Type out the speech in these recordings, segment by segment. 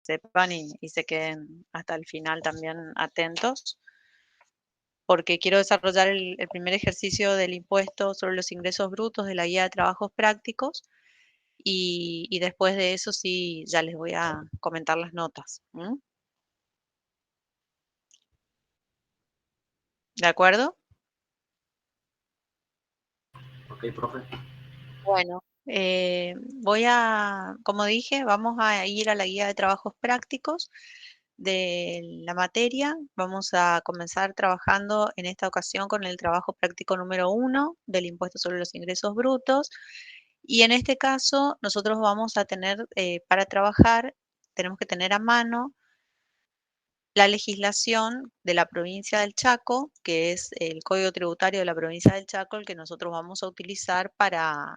sepan y se queden hasta el final también atentos, porque quiero desarrollar el primer ejercicio del impuesto sobre los ingresos brutos de la guía de trabajos prácticos y después de eso sí ya les voy a comentar las notas. ¿De acuerdo? Ok, profe. Bueno, como dije, vamos a ir a la guía de trabajos prácticos de la materia. Vamos a comenzar trabajando en esta ocasión con el trabajo práctico número 1 del impuesto sobre los ingresos brutos. Y en este caso, nosotros vamos a tener, para trabajar, tenemos que tener a mano la legislación de la provincia del Chaco, que es el Código Tributario de la provincia del Chaco, el que nosotros vamos a utilizar para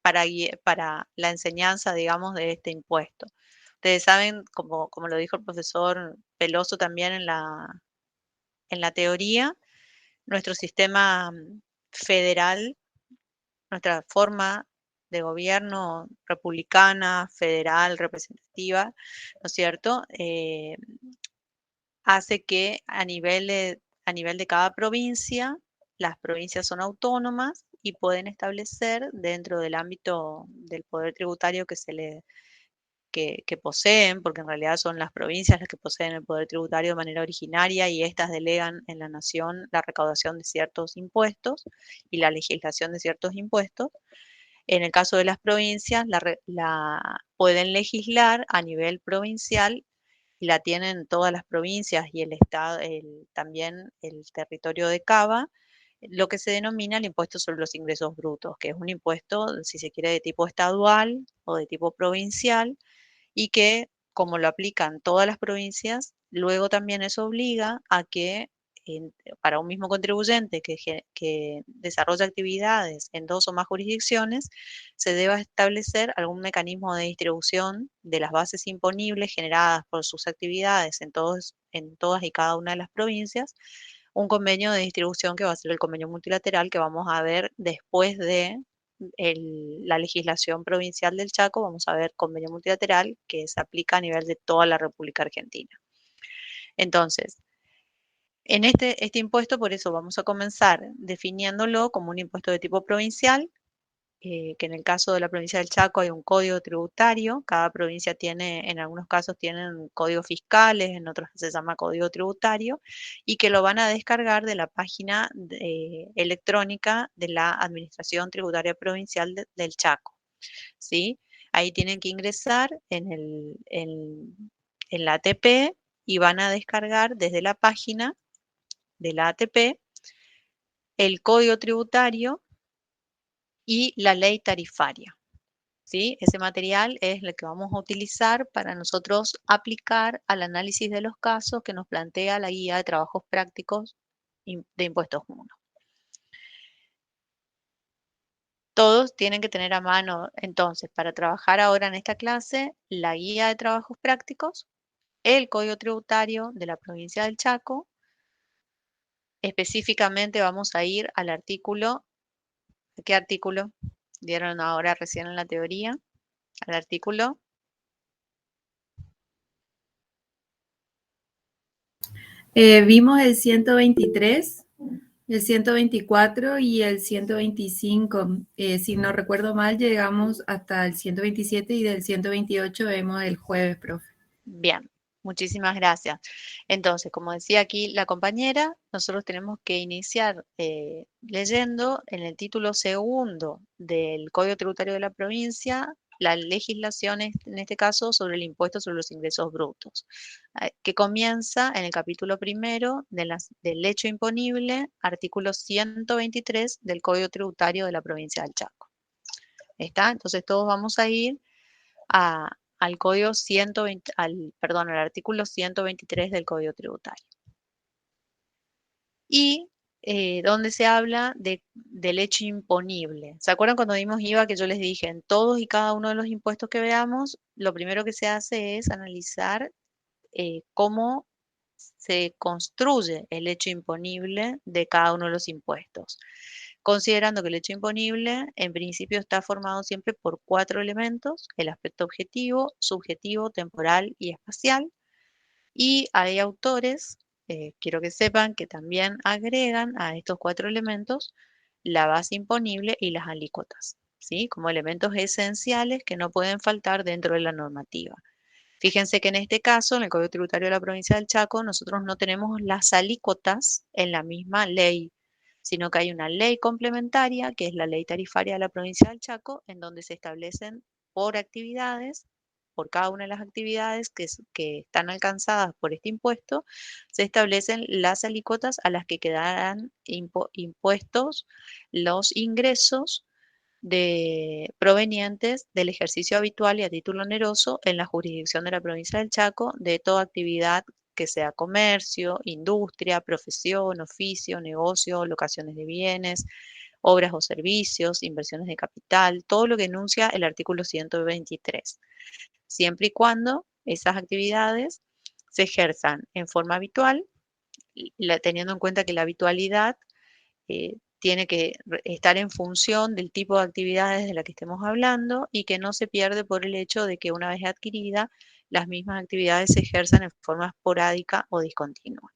la enseñanza, digamos, de este impuesto. Ustedes saben, como lo dijo el profesor Peloso también en la teoría, nuestro sistema federal, nuestra forma de gobierno republicana, federal, representativa, ¿no es cierto? Hace que a nivel de cada provincia, las provincias son autónomas y pueden establecer dentro del ámbito del poder tributario que poseen, porque en realidad son las provincias las que poseen el poder tributario de manera originaria y estas delegan en la nación la recaudación de ciertos impuestos y la legislación de ciertos impuestos. En el caso de las provincias, pueden legislar a nivel provincial y la tienen todas las provincias y el estado, también el territorio de Cava, lo que se denomina el impuesto sobre los ingresos brutos, que es un impuesto, si se quiere, de tipo estadual o de tipo provincial, y que, como lo aplican todas las provincias, luego también eso obliga a que para un mismo contribuyente que desarrolla actividades en 2 o más jurisdicciones, se deba establecer algún mecanismo de distribución de las bases imponibles generadas por sus actividades en todas y cada una de las provincias, un convenio de distribución que va a ser el convenio multilateral que vamos a ver después de la legislación provincial del Chaco. Vamos a ver convenio multilateral que se aplica a nivel de toda la República Argentina. Entonces, en este impuesto, por eso vamos a comenzar definiéndolo como un impuesto de tipo provincial, que en el caso de la provincia del Chaco hay un código tributario. Cada provincia tiene, en algunos casos tienen códigos fiscales, en otros se llama código tributario, y que lo van a descargar de la página electrónica de la Administración Tributaria Provincial del Chaco, ¿sí? Ahí tienen que ingresar en la ATP y van a descargar desde la página de la ATP el código tributario y la ley tarifaria. ¿Sí? Ese material es el que vamos a utilizar para nosotros aplicar al análisis de los casos que nos plantea la guía de trabajos prácticos de impuestos 1. Todos tienen que tener a mano, entonces, para trabajar ahora en esta clase, la guía de trabajos prácticos, el código tributario de la provincia del Chaco. Específicamente vamos a ir al artículo. ¿Qué artículo? Dieron ahora recién en la teoría. Al artículo. Vimos el 123, el 124 y el 125. Si no recuerdo mal, llegamos hasta el 127 y del 128 vemos el jueves, profe. Bien, muchísimas gracias. Entonces, como decía aquí la compañera, nosotros tenemos que iniciar leyendo en el título segundo del Código Tributario de la provincia la legislación, en este caso, sobre el impuesto sobre los ingresos brutos, que comienza en el capítulo primero del hecho imponible, artículo 123 del Código Tributario de la provincia del Chaco. ¿Está? Entonces todos vamos a ir al código 120, al artículo 123 del Código Tributario. Y donde se habla del hecho imponible. ¿Se acuerdan cuando dimos IVA que yo les dije, en todos y cada uno de los impuestos que veamos, lo primero que se hace es analizar cómo se construye el hecho imponible de cada uno de los impuestos? considerando que el hecho imponible en principio está formado siempre por 4 elementos: el aspecto objetivo, subjetivo, temporal y espacial. Y hay autores, quiero que sepan, que también agregan a estos 4 elementos la base imponible y las alícuotas, ¿sí? Como elementos esenciales que no pueden faltar dentro de la normativa. Fíjense que en este caso, en el Código Tributario de la Provincia del Chaco, nosotros no tenemos las alícuotas en la misma ley, sino que hay una ley complementaria, que es la Ley Tarifaria de la Provincia del Chaco, en donde se establecen por actividades, por cada una de las actividades que están alcanzadas por este impuesto, se establecen las alícuotas a las que quedarán impuestos los ingresos provenientes del ejercicio habitual y a título oneroso en la jurisdicción de la provincia del Chaco de toda actividad que sea comercio, industria, profesión, oficio, negocio, locaciones de bienes, obras o servicios, inversiones de capital, todo lo que enuncia el artículo 123, siempre y cuando esas actividades se ejerzan en forma habitual, teniendo en cuenta que la habitualidad tiene que estar en función del tipo de actividades de la que estemos hablando y que no se pierde por el hecho de que una vez adquirida, las mismas actividades se ejerzan en forma esporádica o discontinua.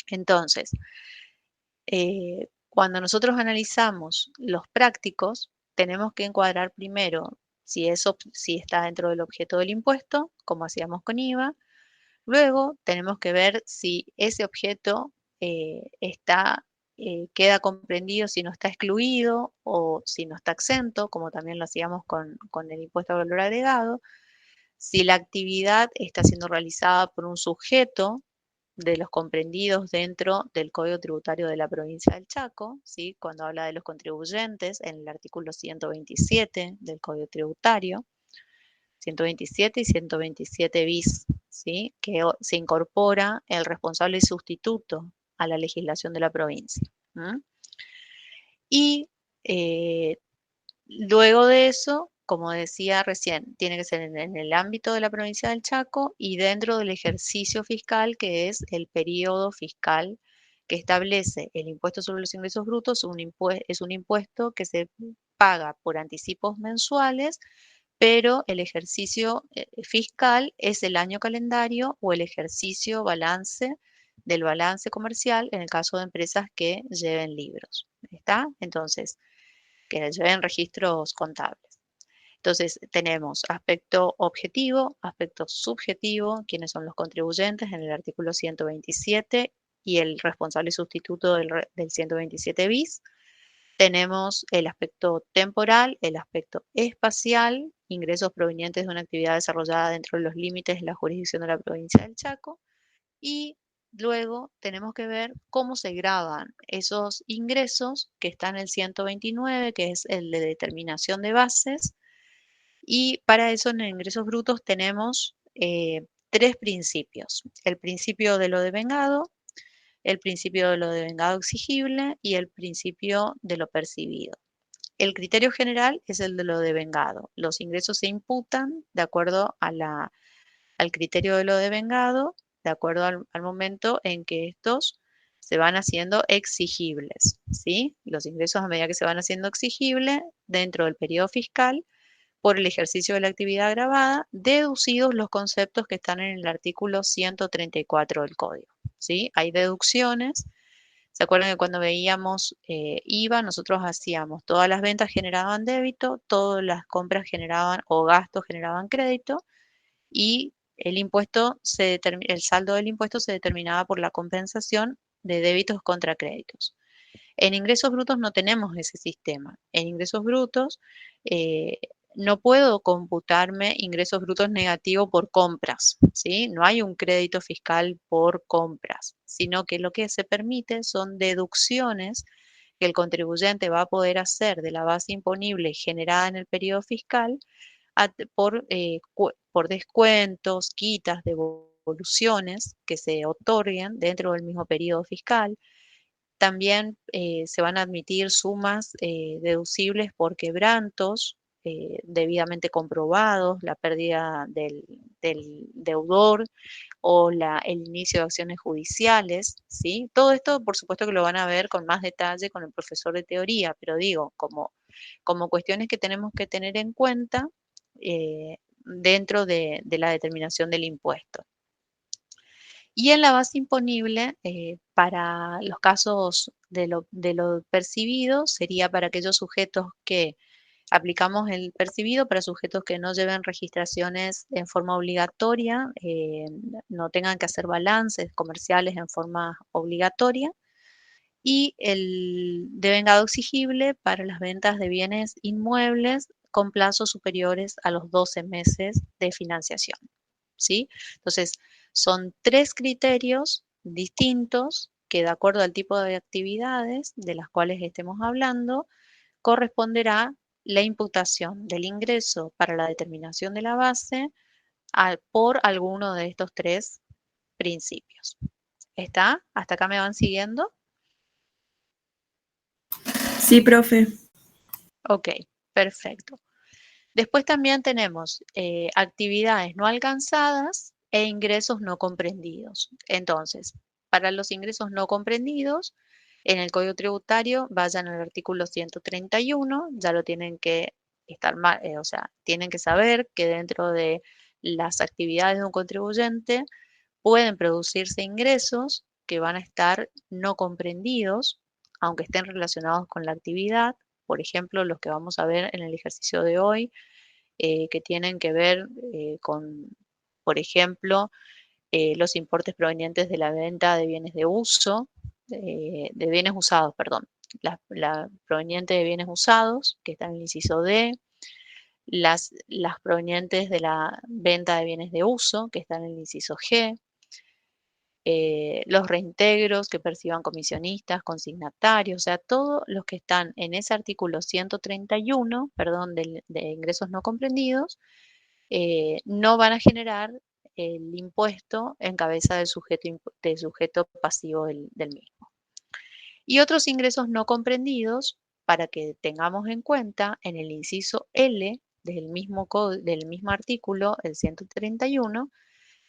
Entonces, cuando nosotros analizamos los prácticos, tenemos que encuadrar primero si está dentro del objeto del impuesto, como hacíamos con IVA. Luego tenemos que ver si ese objeto queda comprendido, si no está excluido o si no está exento, como también lo hacíamos con el impuesto al valor agregado. Si la actividad está siendo realizada por un sujeto de los comprendidos dentro del Código Tributario de la Provincia del Chaco, ¿sí? Cuando habla de los contribuyentes en el artículo 127 del Código Tributario, 127 y 127 bis, ¿sí? Que se incorpora el responsable y sustituto a la legislación de la provincia. Y luego de eso, como decía recién, tiene que ser en el ámbito de la provincia del Chaco y dentro del ejercicio fiscal, que es el periodo fiscal que establece el impuesto sobre los ingresos brutos, es un impuesto que se paga por anticipos mensuales, pero el ejercicio fiscal es el año calendario o el ejercicio balance del balance comercial en el caso de empresas que lleven libros. ¿Está? Entonces, que lleven registros contables. Entonces, tenemos aspecto objetivo, aspecto subjetivo, quiénes son los contribuyentes en el artículo 127 y el responsable sustituto del 127 bis. Tenemos el aspecto temporal, el aspecto espacial, ingresos provenientes de una actividad desarrollada dentro de los límites de la jurisdicción de la provincia del Chaco. Y luego tenemos que ver cómo se graban esos ingresos que están en el 129, que es el de determinación de bases. Y para eso en ingresos brutos tenemos 3 principios. El principio de lo devengado, el principio de lo devengado exigible y el principio de lo percibido. El criterio general es el de lo devengado. Los ingresos se imputan de acuerdo al criterio de lo devengado, de acuerdo al momento en que estos se van haciendo exigibles, ¿sí? Los ingresos a medida que se van haciendo exigibles dentro del periodo fiscal por el ejercicio de la actividad grabada, deducidos los conceptos que están en el artículo 134 del Código, ¿sí? Hay deducciones. ¿Se acuerdan que cuando veíamos IVA, nosotros hacíamos todas las ventas generaban débito, todas las compras generaban o gastos generaban crédito y el saldo del impuesto se determinaba por la compensación de débitos contra créditos. En ingresos brutos no tenemos ese sistema. En ingresos brutos eh, no puedo computarme ingresos brutos negativos por compras, ¿sí? No hay un crédito fiscal por compras, sino que lo que se permite son deducciones que el contribuyente va a poder hacer de la base imponible generada en el periodo fiscal por descuentos, quitas, devoluciones que se otorguen dentro del mismo periodo fiscal. También se van a admitir sumas deducibles por quebrantos debidamente comprobados, la pérdida de del deudor o el inicio de acciones judiciales, ¿sí? Todo esto, por supuesto que lo van a ver con más detalle con el profesor de teoría, pero digo, como cuestiones que tenemos que tener en cuenta dentro de la determinación del impuesto. Y en la base imponible, para los casos de lo percibido, sería para aquellos sujetos que aplicamos el percibido para sujetos que no lleven registraciones en forma obligatoria, no tengan que hacer balances comerciales en forma obligatoria, y el devengado exigible para las ventas de bienes inmuebles con plazos superiores a los 12 meses de financiación, ¿sí? Entonces, son 3 criterios distintos que, de acuerdo al tipo de actividades de las cuales estemos hablando, corresponderá la imputación del ingreso para la determinación de la base por alguno de estos 3 principios. ¿Está? ¿Hasta acá me van siguiendo? Sí, profe. Ok, perfecto. Después también tenemos actividades no alcanzadas e ingresos no comprendidos. Entonces, para los ingresos no comprendidos, en el Código Tributario vayan al artículo 131, ya lo tienen que estar o sea, tienen que saber que dentro de las actividades de un contribuyente pueden producirse ingresos que van a estar no comprendidos, aunque estén relacionados con la actividad. Por ejemplo, los que vamos a ver en el ejercicio de hoy, que tienen que ver con, por ejemplo, los importes provenientes de la venta de bienes de uso, de bienes usados, perdón, la proveniente de bienes usados, que está en el inciso D, las provenientes de la venta de bienes de uso, que está en el inciso G, los reintegros que perciban comisionistas, consignatarios, o sea, todos los que están en ese artículo 131, perdón, de ingresos no comprendidos, no van a generar el impuesto en cabeza del sujeto pasivo del mismo. Y otros ingresos no comprendidos, para que tengamos en cuenta, en el inciso L del mismo artículo, el 131,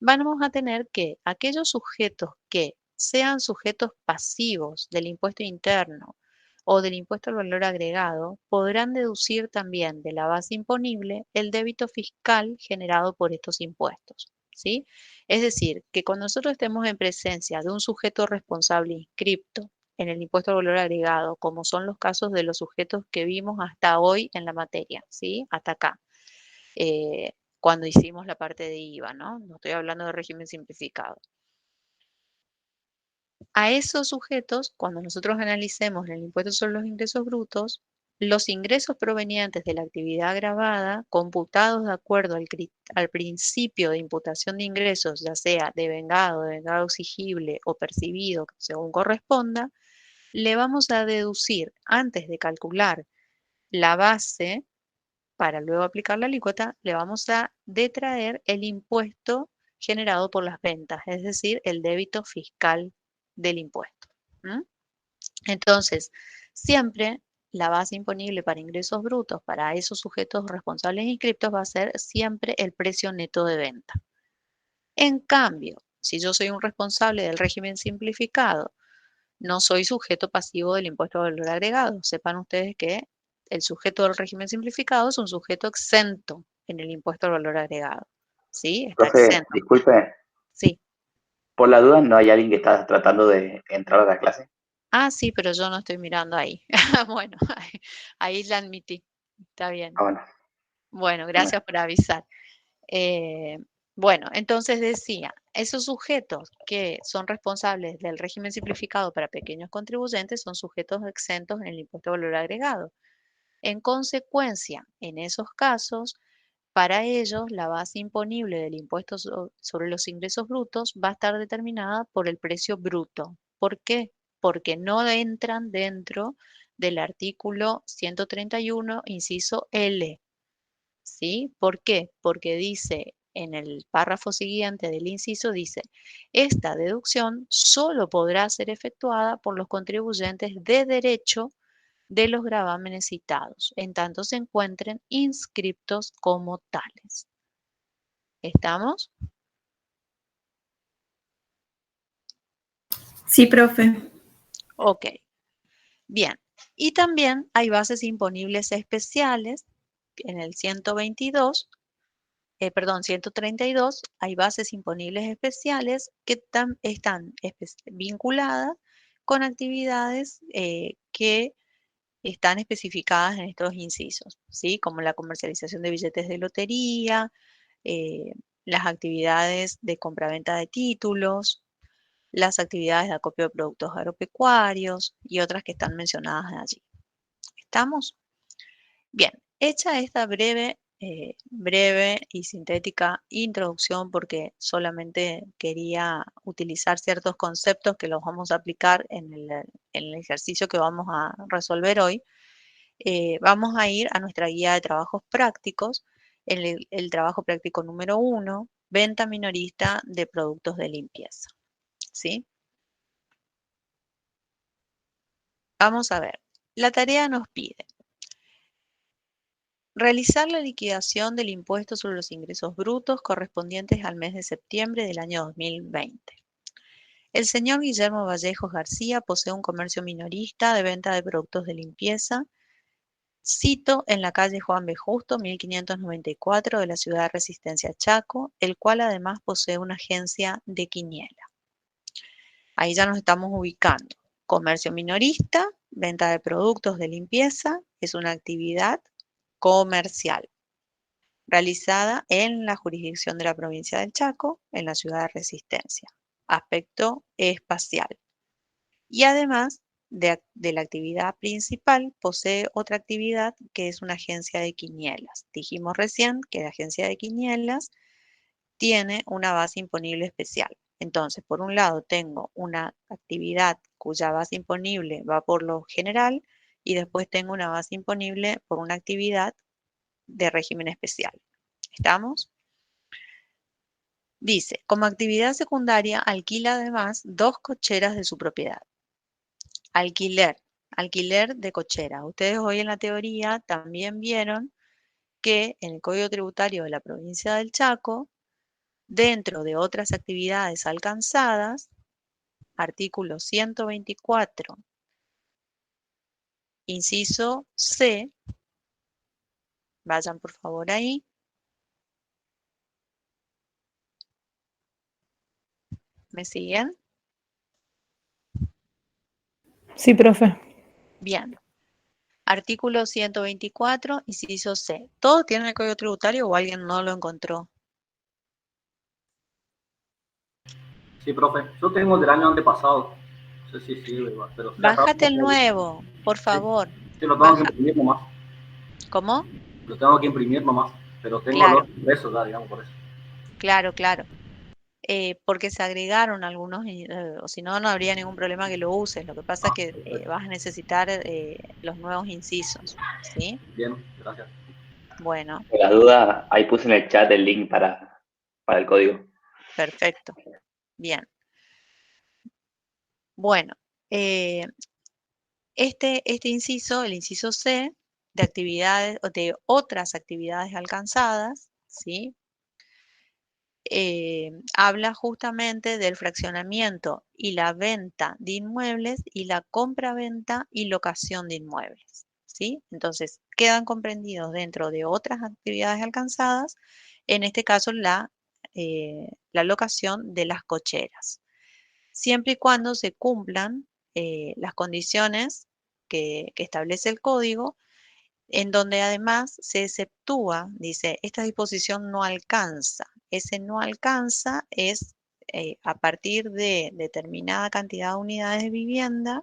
vamos a tener que aquellos sujetos que sean sujetos pasivos del impuesto interno o del impuesto al valor agregado podrán deducir también de la base imponible el débito fiscal generado por estos impuestos, ¿sí? Es decir, que cuando nosotros estemos en presencia de un sujeto responsable inscripto en el impuesto al valor agregado, como son los casos de los sujetos que vimos hasta hoy en la materia, ¿sí? Hasta acá. Eh, cuando hicimos la parte de IVA, ¿no? No estoy hablando de régimen simplificado. A esos sujetos, cuando nosotros analicemos el impuesto sobre los ingresos brutos, los ingresos provenientes de la actividad agravada, computados de acuerdo al principio de imputación de ingresos, ya sea devengado exigible o percibido, según corresponda, le vamos a deducir antes de calcular la base para luego aplicar la alícuota, le vamos a detraer el impuesto generado por las ventas, es decir, el débito fiscal del impuesto. Entonces, siempre la base imponible para ingresos brutos para esos sujetos responsables inscriptos va a ser siempre el precio neto de venta. En cambio, si yo soy un responsable del régimen simplificado, no soy sujeto pasivo del impuesto al valor agregado. Sepan ustedes que el sujeto del régimen simplificado es un sujeto exento en el impuesto al valor agregado. ¿Sí? Está Profe, exento. disculpe, Sí. por la duda, ¿no hay alguien que está tratando de entrar a la clase? Ah, sí, pero yo no estoy mirando ahí. Bueno, ahí la admití. Está bien. Ah, bueno, Bueno, bueno. gracias por avisar. Eh, bueno, entonces decía, esos sujetos que son responsables del régimen simplificado para pequeños contribuyentes son sujetos exentos en el impuesto al valor agregado. En consecuencia, en esos casos, para ellos la base imponible del impuesto sobre los ingresos brutos va a estar determinada por el precio bruto. ¿Por qué? Porque no entran dentro del artículo 131, inciso L. ¿Sí? ¿Por qué? Porque dice en el párrafo siguiente del inciso, dice, esta deducción solo podrá ser efectuada por los contribuyentes de derecho de los gravámenes citados, en tanto se encuentren inscriptos como tales. ¿Estamos? Sí, profe. Ok. Bien. Y también hay bases imponibles especiales en el 132, 132, hay bases imponibles especiales que están vinculadas con actividades que están especificadas en estos incisos, ¿sí? Como la comercialización de billetes de lotería, eh, las actividades de compraventa de títulos, las actividades de acopio de productos agropecuarios y otras que están mencionadas allí. ¿Estamos? Bien, hecha esta breve y sintética introducción, porque solamente quería utilizar ciertos conceptos que los vamos a aplicar en el ejercicio que vamos a resolver hoy, vamos a ir a nuestra guía de trabajos prácticos, el trabajo práctico número 1, venta minorista de productos de limpieza. ¿Sí? Vamos a ver, la tarea nos pide realizar la liquidación del impuesto sobre los ingresos brutos correspondientes al mes de septiembre del año 2020. El señor Guillermo Vallejos García posee un comercio minorista de venta de productos de limpieza, cito, en la calle Juan B. Justo, 1594 de la ciudad de Resistencia, Chaco, el cual además posee una agencia de quiniela. Ahí ya nos estamos ubicando. Comercio minorista, venta de productos de limpieza, es una actividad comercial realizada en la jurisdicción de la provincia del Chaco, en la ciudad de Resistencia. Aspecto espacial. Y además de la actividad principal, posee otra actividad que es una agencia de quinielas. Dijimos recién que la agencia de quinielas tiene una base imponible especial. Entonces, por un lado, tengo una actividad cuya base imponible va por lo general y después tengo una base imponible por una actividad de régimen especial. ¿Estamos? Dice, como actividad secundaria, alquila además 2 cocheras de su propiedad. Alquiler de cochera. Ustedes hoy en la teoría también vieron que en el Código Tributario de la provincia del Chaco, dentro de otras actividades alcanzadas, artículo 124, inciso C, vayan por favor ahí. ¿Me siguen? Sí, profe. Bien. Artículo 124, inciso C. ¿Todos tienen el Código Tributario o alguien no lo encontró? Sí, profe. Yo tengo el del año antepasado. No sé si sirve, pero ya está. Bájate el nuevo, por favor. Sí, lo tengo que Baja. imprimir nomás. ¿Cómo? Lo tengo que imprimir nomás. Pero tengo los Claro, impresos ya, digamos, por eso. claro. Porque se agregaron algunos, o si no, no habría ningún problema que lo uses. Lo que pasa es que Perfecto. vas a necesitar los nuevos incisos, ¿sí? Bien, gracias. Bueno, Por las dudas, ahí puse en el chat el link para el código. perfecto. Bien. Bueno, eh, este inciso, el inciso C, de actividades, o de otras actividades alcanzadas, ¿sí? Habla justamente del fraccionamiento y la venta de inmuebles y la compra-venta y locación de inmuebles, ¿sí? Entonces, quedan comprendidos dentro de otras actividades alcanzadas, en este caso la locación de las cocheras, siempre y cuando se cumplan las condiciones que establece el código, en donde además se exceptúa, dice, esta disposición no alcanza. Ese no alcanza es a partir de determinada cantidad de unidades de vivienda,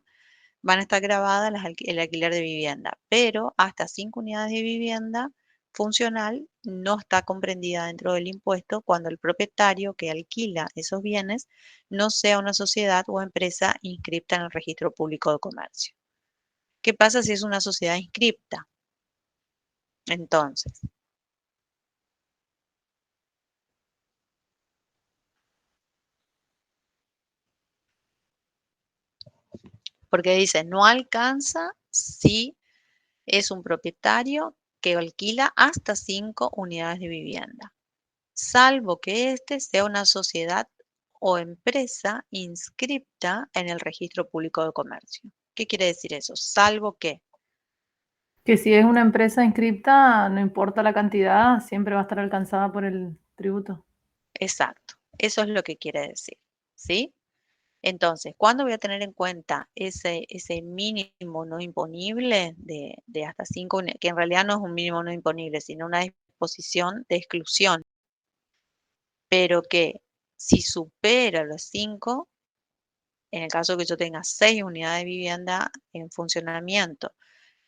van a estar grabadas el alquiler de vivienda, pero hasta 5 unidades de vivienda funcional no está comprendida dentro del impuesto cuando el propietario que alquila esos bienes no sea una sociedad o empresa inscripta en el registro público de comercio. ¿Qué pasa si es una sociedad inscripta? Entonces, porque dice, no alcanza si es un propietario que alquila hasta 5 unidades de vivienda. salvo que éste sea una sociedad o empresa inscripta en el Registro Público de Comercio. ¿Qué quiere decir eso? Salvo que. Que si es una empresa inscripta, no importa la cantidad, siempre va a estar alcanzada por el tributo. Exacto, eso es lo que quiere decir, ¿sí? Entonces, ¿cuándo voy a tener en cuenta ese mínimo no imponible de hasta 5, que en realidad no es un mínimo no imponible, sino una disposición de exclusión, pero que si supera los 5, en el caso que yo tenga 6 unidades de vivienda en funcionamiento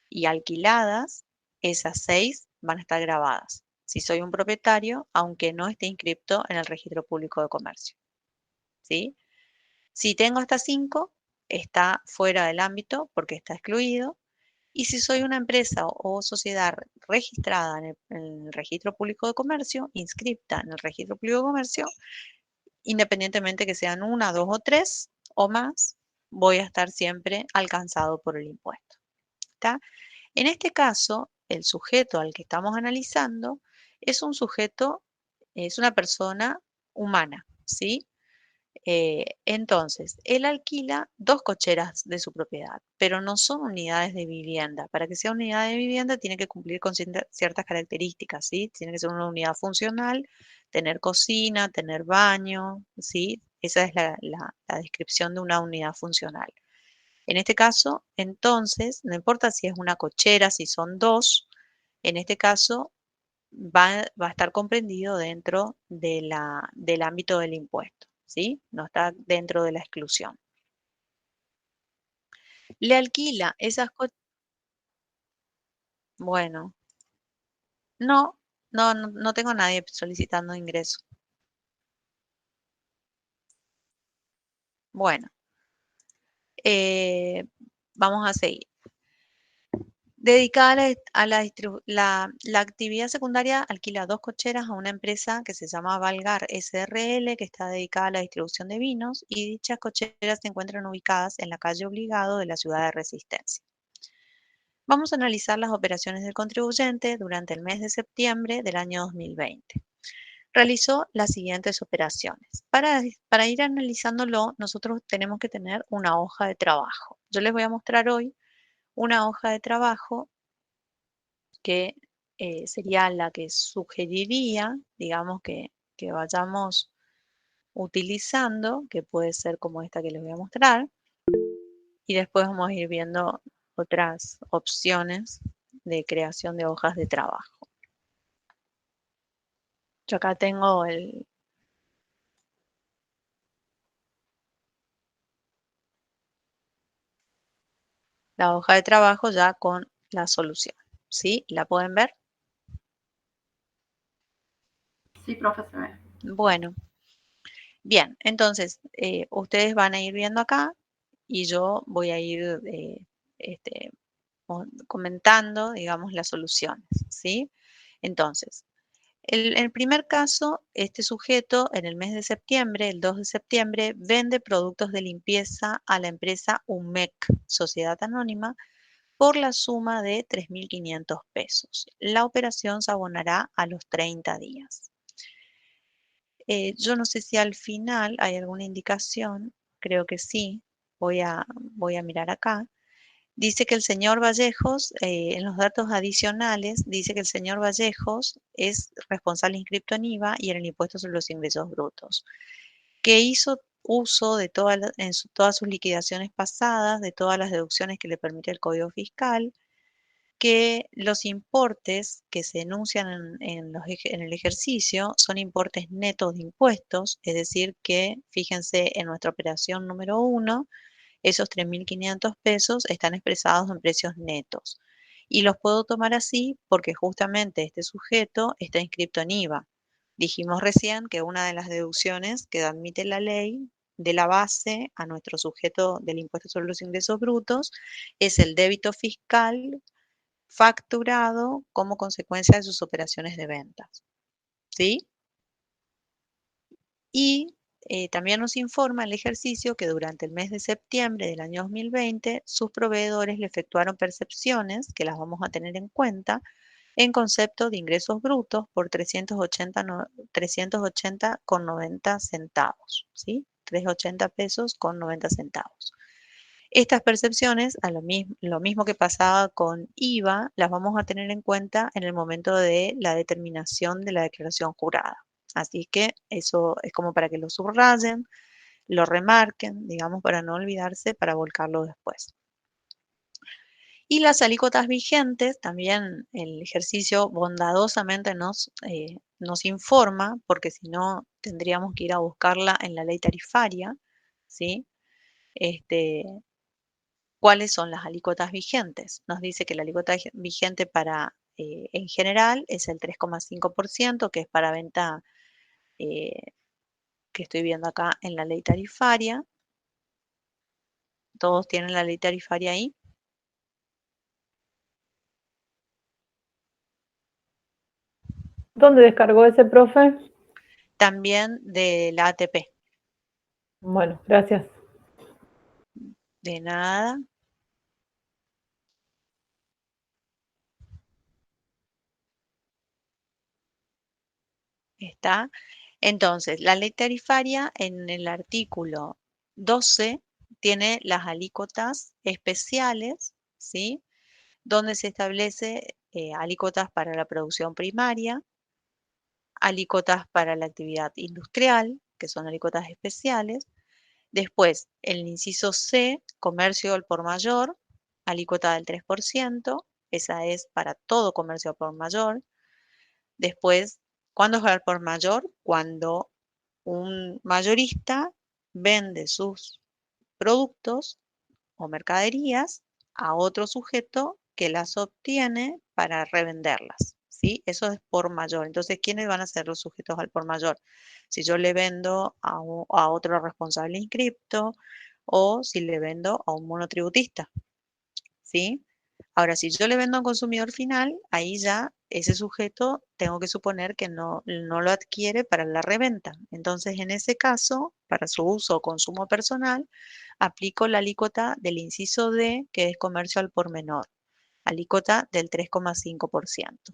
y alquiladas, esas 6 van a estar grabadas. Si soy un propietario, aunque no esté inscripto en el Registro Público de Comercio, ¿sí? Si tengo hasta 5, está fuera del ámbito porque está excluido. Y si soy una empresa o sociedad registrada en el Registro Público de Comercio, inscripta en el Registro Público de Comercio, independientemente que sean 1, 2 o 3 o más, voy a estar siempre alcanzado por el impuesto. ¿Está? En este caso, el sujeto al que estamos analizando es un sujeto, es una persona humana, ¿sí? Entonces, él alquila 2 cocheras de su propiedad, pero no son unidades de vivienda. Para que sea unidad de vivienda tiene que cumplir con ciertas características, ¿sí? Tiene que ser una unidad funcional, tener cocina, tener baño, ¿sí? Esa es la descripción de una unidad funcional. En este caso, entonces, no importa si es una cochera, si son 2, en este caso va a estar comprendido dentro del ámbito del impuesto, ¿sí? No está dentro de la exclusión. Le alquila esas cocheras. Bueno, no tengo a nadie solicitando ingreso. Bueno, vamos a seguir. Dedicada la actividad secundaria alquila 2 cocheras a una empresa que se llama Valgar SRL, que está dedicada a la distribución de vinos, y dichas cocheras se encuentran ubicadas en la calle Obligado de la ciudad de Resistencia. Vamos a analizar las operaciones del contribuyente durante el mes de septiembre del año 2020. Realizó las siguientes operaciones. Para ir analizándolo, nosotros tenemos que tener una hoja de trabajo. Yo les voy a mostrar hoy una hoja de trabajo que sería la que sugeriría, digamos, que vayamos utilizando, que puede ser como esta que les voy a mostrar, y después vamos a ir viendo otras opciones de creación de hojas de trabajo. Yo acá tengo la hoja de trabajo ya con la solución, ¿sí? ¿La pueden ver? Sí, profe, se ve. Bueno, bien, entonces ustedes van a ir viendo acá y yo voy a ir comentando, digamos, las soluciones, ¿sí? Entonces, en el primer caso, este sujeto en el mes de septiembre, el 2 de septiembre, vende productos de limpieza a la empresa UMEC, Sociedad Anónima, por la suma de 3.500 pesos. La operación se abonará a los 30 días. Yo no sé si al final hay alguna indicación, creo que sí, voy a mirar acá. Dice que el señor Vallejos, en los datos adicionales, dice que el señor Vallejos es responsable inscripto en IVA y en el impuesto sobre los ingresos brutos, que hizo uso de todas sus liquidaciones pasadas, de todas las deducciones que le permite el Código Fiscal, que los importes que se enuncian en el ejercicio son importes netos de impuestos, es decir, que fíjense en nuestra operación número 1, esos 3.500 pesos están expresados en precios netos. Y los puedo tomar así porque justamente este sujeto está inscrito en IVA. Dijimos recién que una de las deducciones que admite la ley de la base a nuestro sujeto del impuesto sobre los ingresos brutos es el débito fiscal facturado como consecuencia de sus operaciones de ventas. ¿Sí? Y también nos informa el ejercicio que durante el mes de septiembre del año 2020 sus proveedores le efectuaron percepciones, que las vamos a tener en cuenta, en concepto de ingresos brutos por 380,90 centavos, ¿sí? 380 pesos con 90 centavos. Estas percepciones, lo mismo que pasaba con IVA, las vamos a tener en cuenta en el momento de la determinación de la declaración jurada. Así que eso es como para que lo subrayen, lo remarquen, digamos, para no olvidarse, para volcarlo después. Y las alícuotas vigentes, también el ejercicio bondadosamente nos informa, porque si no tendríamos que ir a buscarla en la ley tarifaria, ¿sí? ¿Cuáles son las alícuotas vigentes? Nos dice que la alícuota vigente para, en general, es el 3,5%, que es para venta, que estoy viendo acá en la ley tarifaria. Todos tienen la ley tarifaria ahí. ¿Dónde descargó ese profe? También de la ATP. Bueno, gracias. De nada. Está. Entonces, la ley tarifaria en el artículo 12 tiene las alícuotas especiales, ¿sí? Donde se establece alícuotas para la producción primaria, alícuotas para la actividad industrial, que son alícuotas especiales. Después, el inciso C, comercio al por mayor, alícuota del 3%, esa es para todo comercio al por mayor. Después, ¿cuándo es al por mayor? Cuando un mayorista vende sus productos o mercaderías a otro sujeto que las obtiene para revenderlas, ¿sí? Eso es por mayor. Entonces, ¿quiénes van a ser los sujetos al por mayor? Si yo le vendo a otro responsable inscripto o si le vendo a un monotributista, ¿sí? Ahora, si yo le vendo a un consumidor final, ahí ya ese sujeto tengo que suponer que no lo adquiere para la reventa. Entonces, en ese caso, para su uso o consumo personal, aplico la alícuota del inciso D, que es comercio al por menor, alícuota del 3,5%.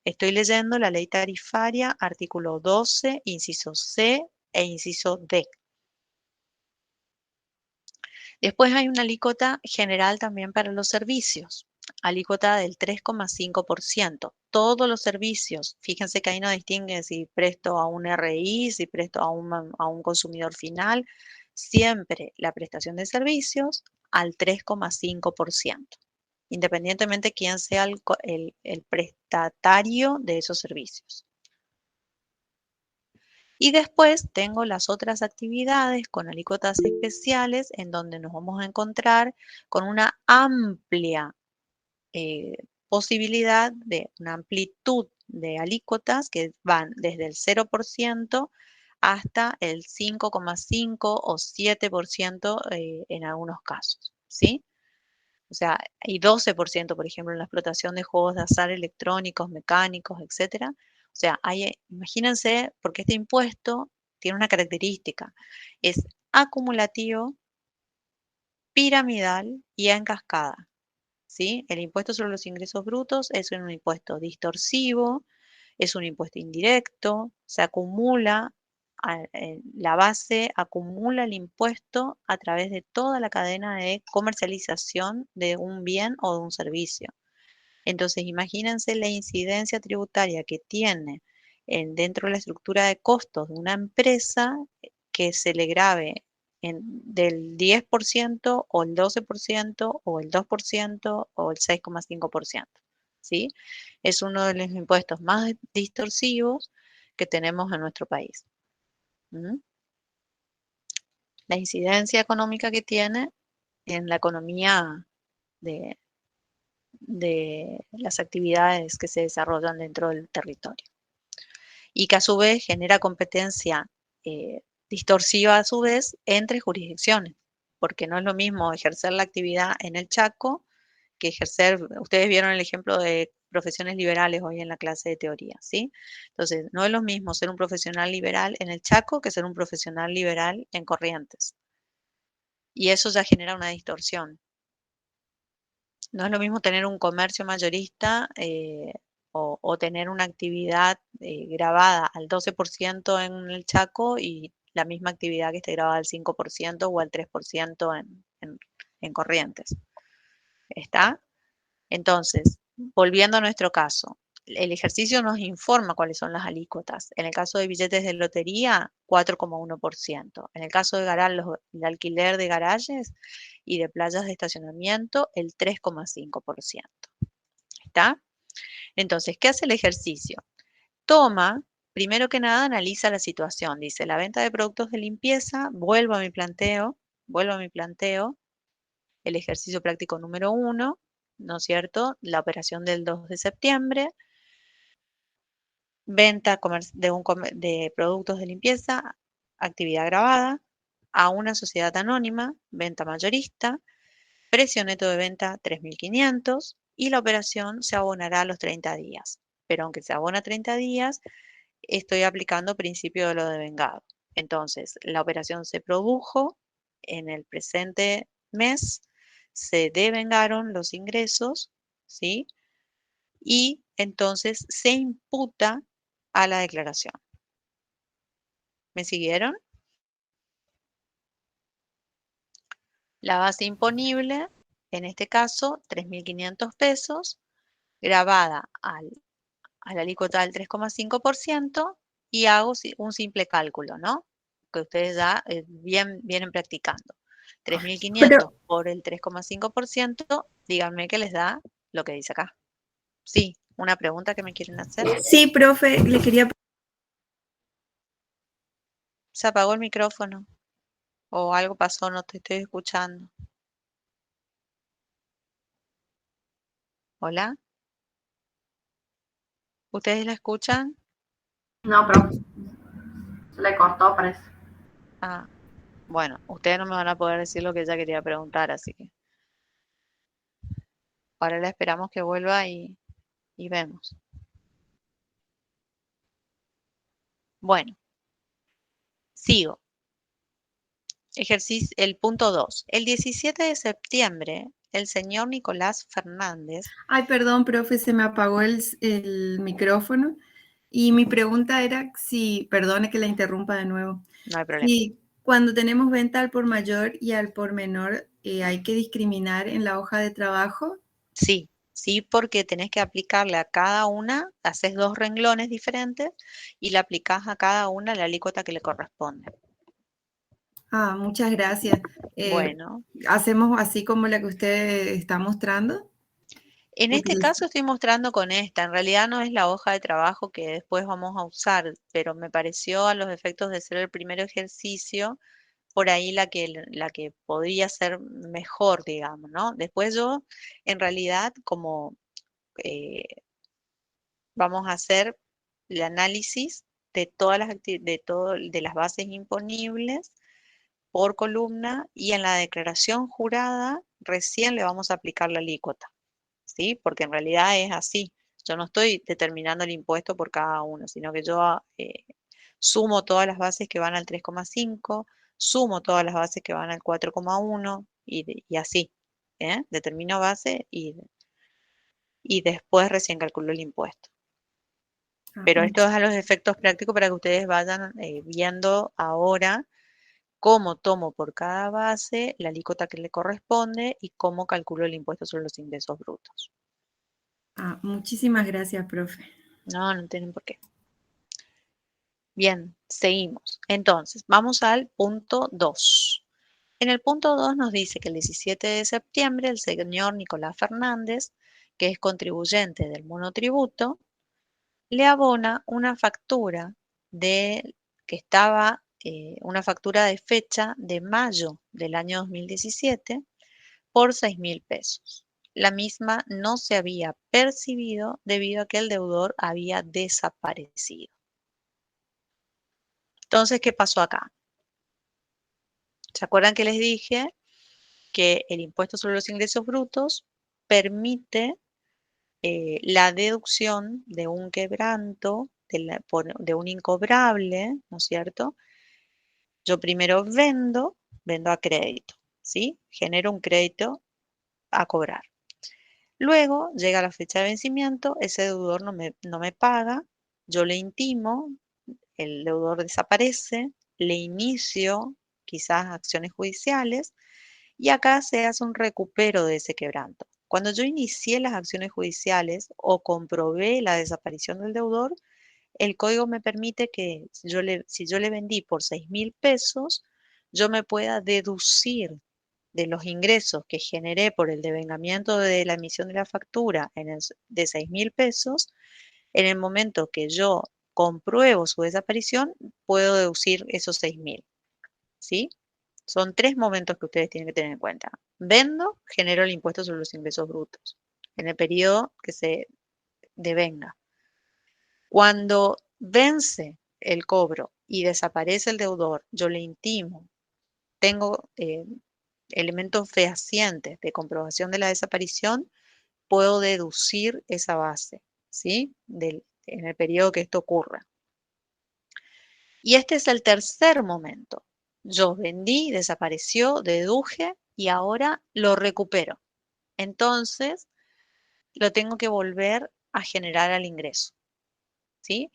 Estoy leyendo la ley tarifaria, artículo 12, inciso C e inciso D. Después hay una alícuota general también para los servicios, alícuota del 3,5%. Todos los servicios, fíjense que ahí no distingue si presto a un RI, si presto a un consumidor final, siempre la prestación de servicios al 3,5%, independientemente quién sea el prestatario de esos servicios. Y después tengo las otras actividades con alícuotas especiales en donde nos vamos a encontrar con una amplia posibilidad de una amplitud de alícuotas que van desde el 0% hasta el 5,5 o 7% en algunos casos, ¿sí? O sea, y 12%, por ejemplo, en la explotación de juegos de azar electrónicos, mecánicos, etcétera. O sea, imagínense, porque este impuesto tiene una característica, es acumulativo, piramidal y en cascada, ¿sí? El impuesto sobre los ingresos brutos es un impuesto distorsivo, es un impuesto indirecto, se acumula, la base acumula el impuesto a través de toda la cadena de comercialización de un bien o de un servicio. Entonces, imagínense la incidencia tributaria que tiene dentro de la estructura de costos de una empresa que se le grave del 10% o el 12% o el 2% o el 6,5%, ¿sí? Es uno de los impuestos más distorsivos que tenemos en nuestro país. La incidencia económica que tiene en la economía de las actividades que se desarrollan dentro del territorio. Y que a su vez genera competencia distorsiva a su vez entre jurisdicciones, porque no es lo mismo ejercer la actividad en el Chaco que ejercer, ustedes vieron el ejemplo de profesiones liberales hoy en la clase de teoría, ¿sí? Entonces, no es lo mismo ser un profesional liberal en el Chaco que ser un profesional liberal en Corrientes. Y eso ya genera una distorsión. No es lo mismo tener un comercio mayorista o tener una actividad grabada al 12% en el Chaco y la misma actividad que esté grabada al 5% o al 3% en Corrientes. ¿Está? Entonces, volviendo a nuestro caso, el ejercicio nos informa cuáles son las alícuotas. En el caso de billetes de lotería, 4,1%. En el caso de el alquiler de garajes y de playas de estacionamiento, el 3,5%. ¿Está? Entonces, ¿qué hace el ejercicio? Primero que nada, analiza la situación. Dice, la venta de productos de limpieza, vuelvo a mi planteo, el ejercicio práctico número 1, ¿no es cierto? La operación del 2 de septiembre, venta de productos de limpieza, actividad grabada, a una sociedad anónima, venta mayorista, precio neto de venta 3.500 y la operación se abonará a los 30 días. Pero aunque se abona 30 días, estoy aplicando principio de lo devengado. Entonces, la operación se produjo en el presente mes, se devengaron los ingresos, ¿sí? Y entonces se imputa a la declaración. ¿Me siguieron? La base imponible, en este caso, 3.500 pesos, grabada a la alícuota del 3,5% y hago un simple cálculo, ¿no? Que ustedes ya vienen practicando. 3.500 Pero, por el 3,5%, díganme qué les da lo que dice acá. Sí, una pregunta que me quieren hacer. sí, profe, le quería... Se apagó el micrófono o algo pasó, no te estoy escuchando. ¿Hola? ¿Ustedes la escuchan? No, pero se le cortó, parece. Ah, bueno, ustedes no me van a poder decir lo que ella quería preguntar, así que ahora la esperamos que vuelva y vemos. Bueno, sigo. Ejercicio, el punto 2. El 17 de septiembre, el señor Nicolás Fernández. Ay, perdón, profe, se me apagó el micrófono. Y mi pregunta era si, perdone que la interrumpa de nuevo, No hay problema. si cuando tenemos venta al por mayor y al por menor, hay que discriminar en la hoja de trabajo. Sí, sí, porque tenés que aplicarle a cada una, haces 2 renglones diferentes y le aplicás a cada una la alícuota que le corresponde. Ah, muchas gracias. Bueno, ¿Hacemos así como la que usted está mostrando? en este caso estoy mostrando con esta. En realidad no es la hoja de trabajo que después vamos a usar, pero me pareció a los efectos de ser el primer ejercicio, por ahí la que podría ser mejor, digamos, ¿no? Después yo, en realidad, como eh, vamos a hacer el análisis de todas de las bases imponibles por columna y en la declaración jurada recién le vamos a aplicar la alícuota, ¿sí? Porque en realidad es así. Yo no estoy determinando el impuesto por cada uno, sino que yo sumo todas las bases que van al 3,5, sumo todas las bases que van al 4,1 y así. Determino base y después recién calculo el impuesto. Pero esto es a los efectos prácticos para que ustedes vayan viendo ahora cómo tomo por cada base la alícuota que le corresponde y cómo calculo el impuesto sobre los ingresos brutos. Muchísimas gracias, profe. No, no tienen por qué. Bien, seguimos. Entonces, vamos al punto 2. En el punto 2 nos dice que el 17 de septiembre el señor Nicolás Fernández, que es contribuyente del monotributo, le abona una factura una factura de fecha de mayo del año 2017 por 6.000 pesos. La misma no se había percibido debido a que el deudor había desaparecido. Entonces, ¿qué pasó acá? ¿Se acuerdan que les dije que el impuesto sobre los ingresos brutos permite la deducción de un quebranto, de un incobrable, ¿no es cierto? Yo primero vendo a crédito, ¿sí? Genero un crédito a cobrar. Luego llega la fecha de vencimiento, ese deudor no me paga, yo le intimo, el deudor desaparece, le inicio quizás acciones judiciales y acá se hace un recupero de ese quebranto. Cuando yo inicié las acciones judiciales o comprobé la desaparición del deudor, el código me permite que si yo le vendí por 6.000 pesos, yo me pueda deducir de los ingresos que generé por el devengamiento de la emisión de la factura de 6.000 pesos, en el momento que yo compruebo su desaparición, puedo deducir esos 6.000. ¿Sí? Son 3 momentos que ustedes tienen que tener en cuenta. Vendo, genero el impuesto sobre los ingresos brutos en el periodo que se devenga. Cuando vence el cobro y desaparece el deudor, yo le intimo, tengo elementos fehacientes de comprobación de la desaparición, puedo deducir esa base, ¿sí? En el periodo que esto ocurra. Y este es el tercer momento. Yo vendí, desapareció, deduje y ahora lo recupero. Entonces, lo tengo que volver a generar al ingreso, ¿sí?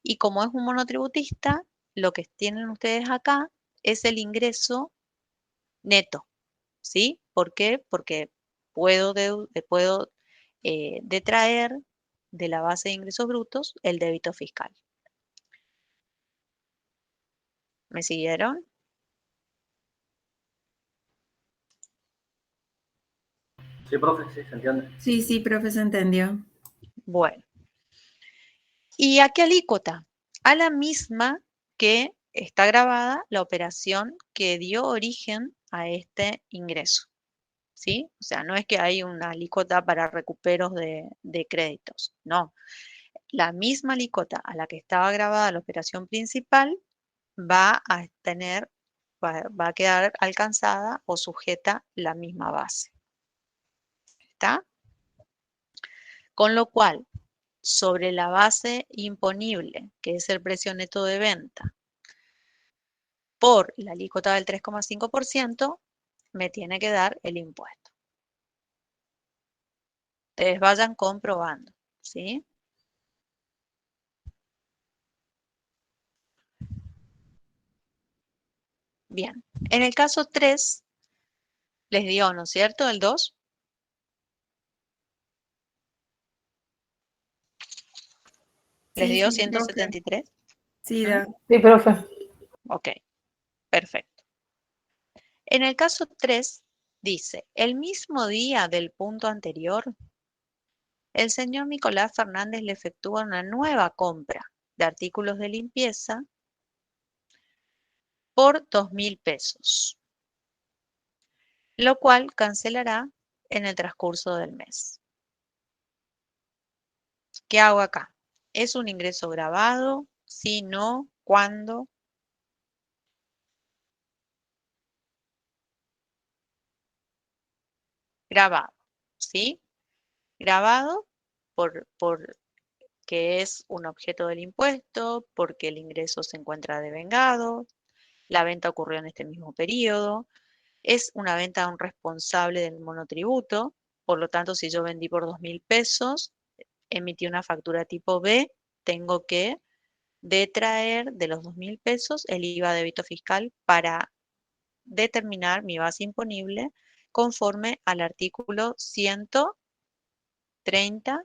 Y como es un monotributista, lo que tienen ustedes acá es el ingreso neto, ¿sí? ¿Por qué? Porque puedo detraer de la base de ingresos brutos el débito fiscal. ¿Me siguieron? Sí, profe, sí, se entiende. Sí, profe, se entendió. Bueno. ¿Y a qué alícuota? A la misma que está grabada la operación que dio origen a este ingreso, ¿sí? O sea, no es que hay una alícuota para recuperos de créditos, no. La misma alícuota a la que estaba grabada la operación principal va a quedar alcanzada o sujeta la misma base. ¿Está? Con lo cual, sobre la base imponible, que es el precio neto de venta, por la alícuota del 3,5%, me tiene que dar el impuesto. Ustedes vayan comprobando, ¿sí? Bien, en el caso 3, les dio, ¿no es cierto? El 2. ¿Les dio Sí, profe. 173? Sí, Sí, profe. Ok, perfecto. En el caso 3, dice, el mismo día del punto anterior, el señor Nicolás Fernández le efectúa una nueva compra de artículos de limpieza por 2.000 pesos, lo cual cancelará en el transcurso del mes. ¿Qué hago acá? ¿Es un ingreso grabado? ¿Sí, no? ¿Cuándo? Grabado, ¿sí? Grabado porque es un objeto del impuesto, porque el ingreso se encuentra devengado, la venta ocurrió en este mismo periodo, es una venta a un responsable del monotributo, por lo tanto, si yo vendí por 2.000 pesos, emití una factura tipo B, tengo que detraer de los 2.000 pesos el IVA débito fiscal para determinar mi base imponible conforme al artículo 130.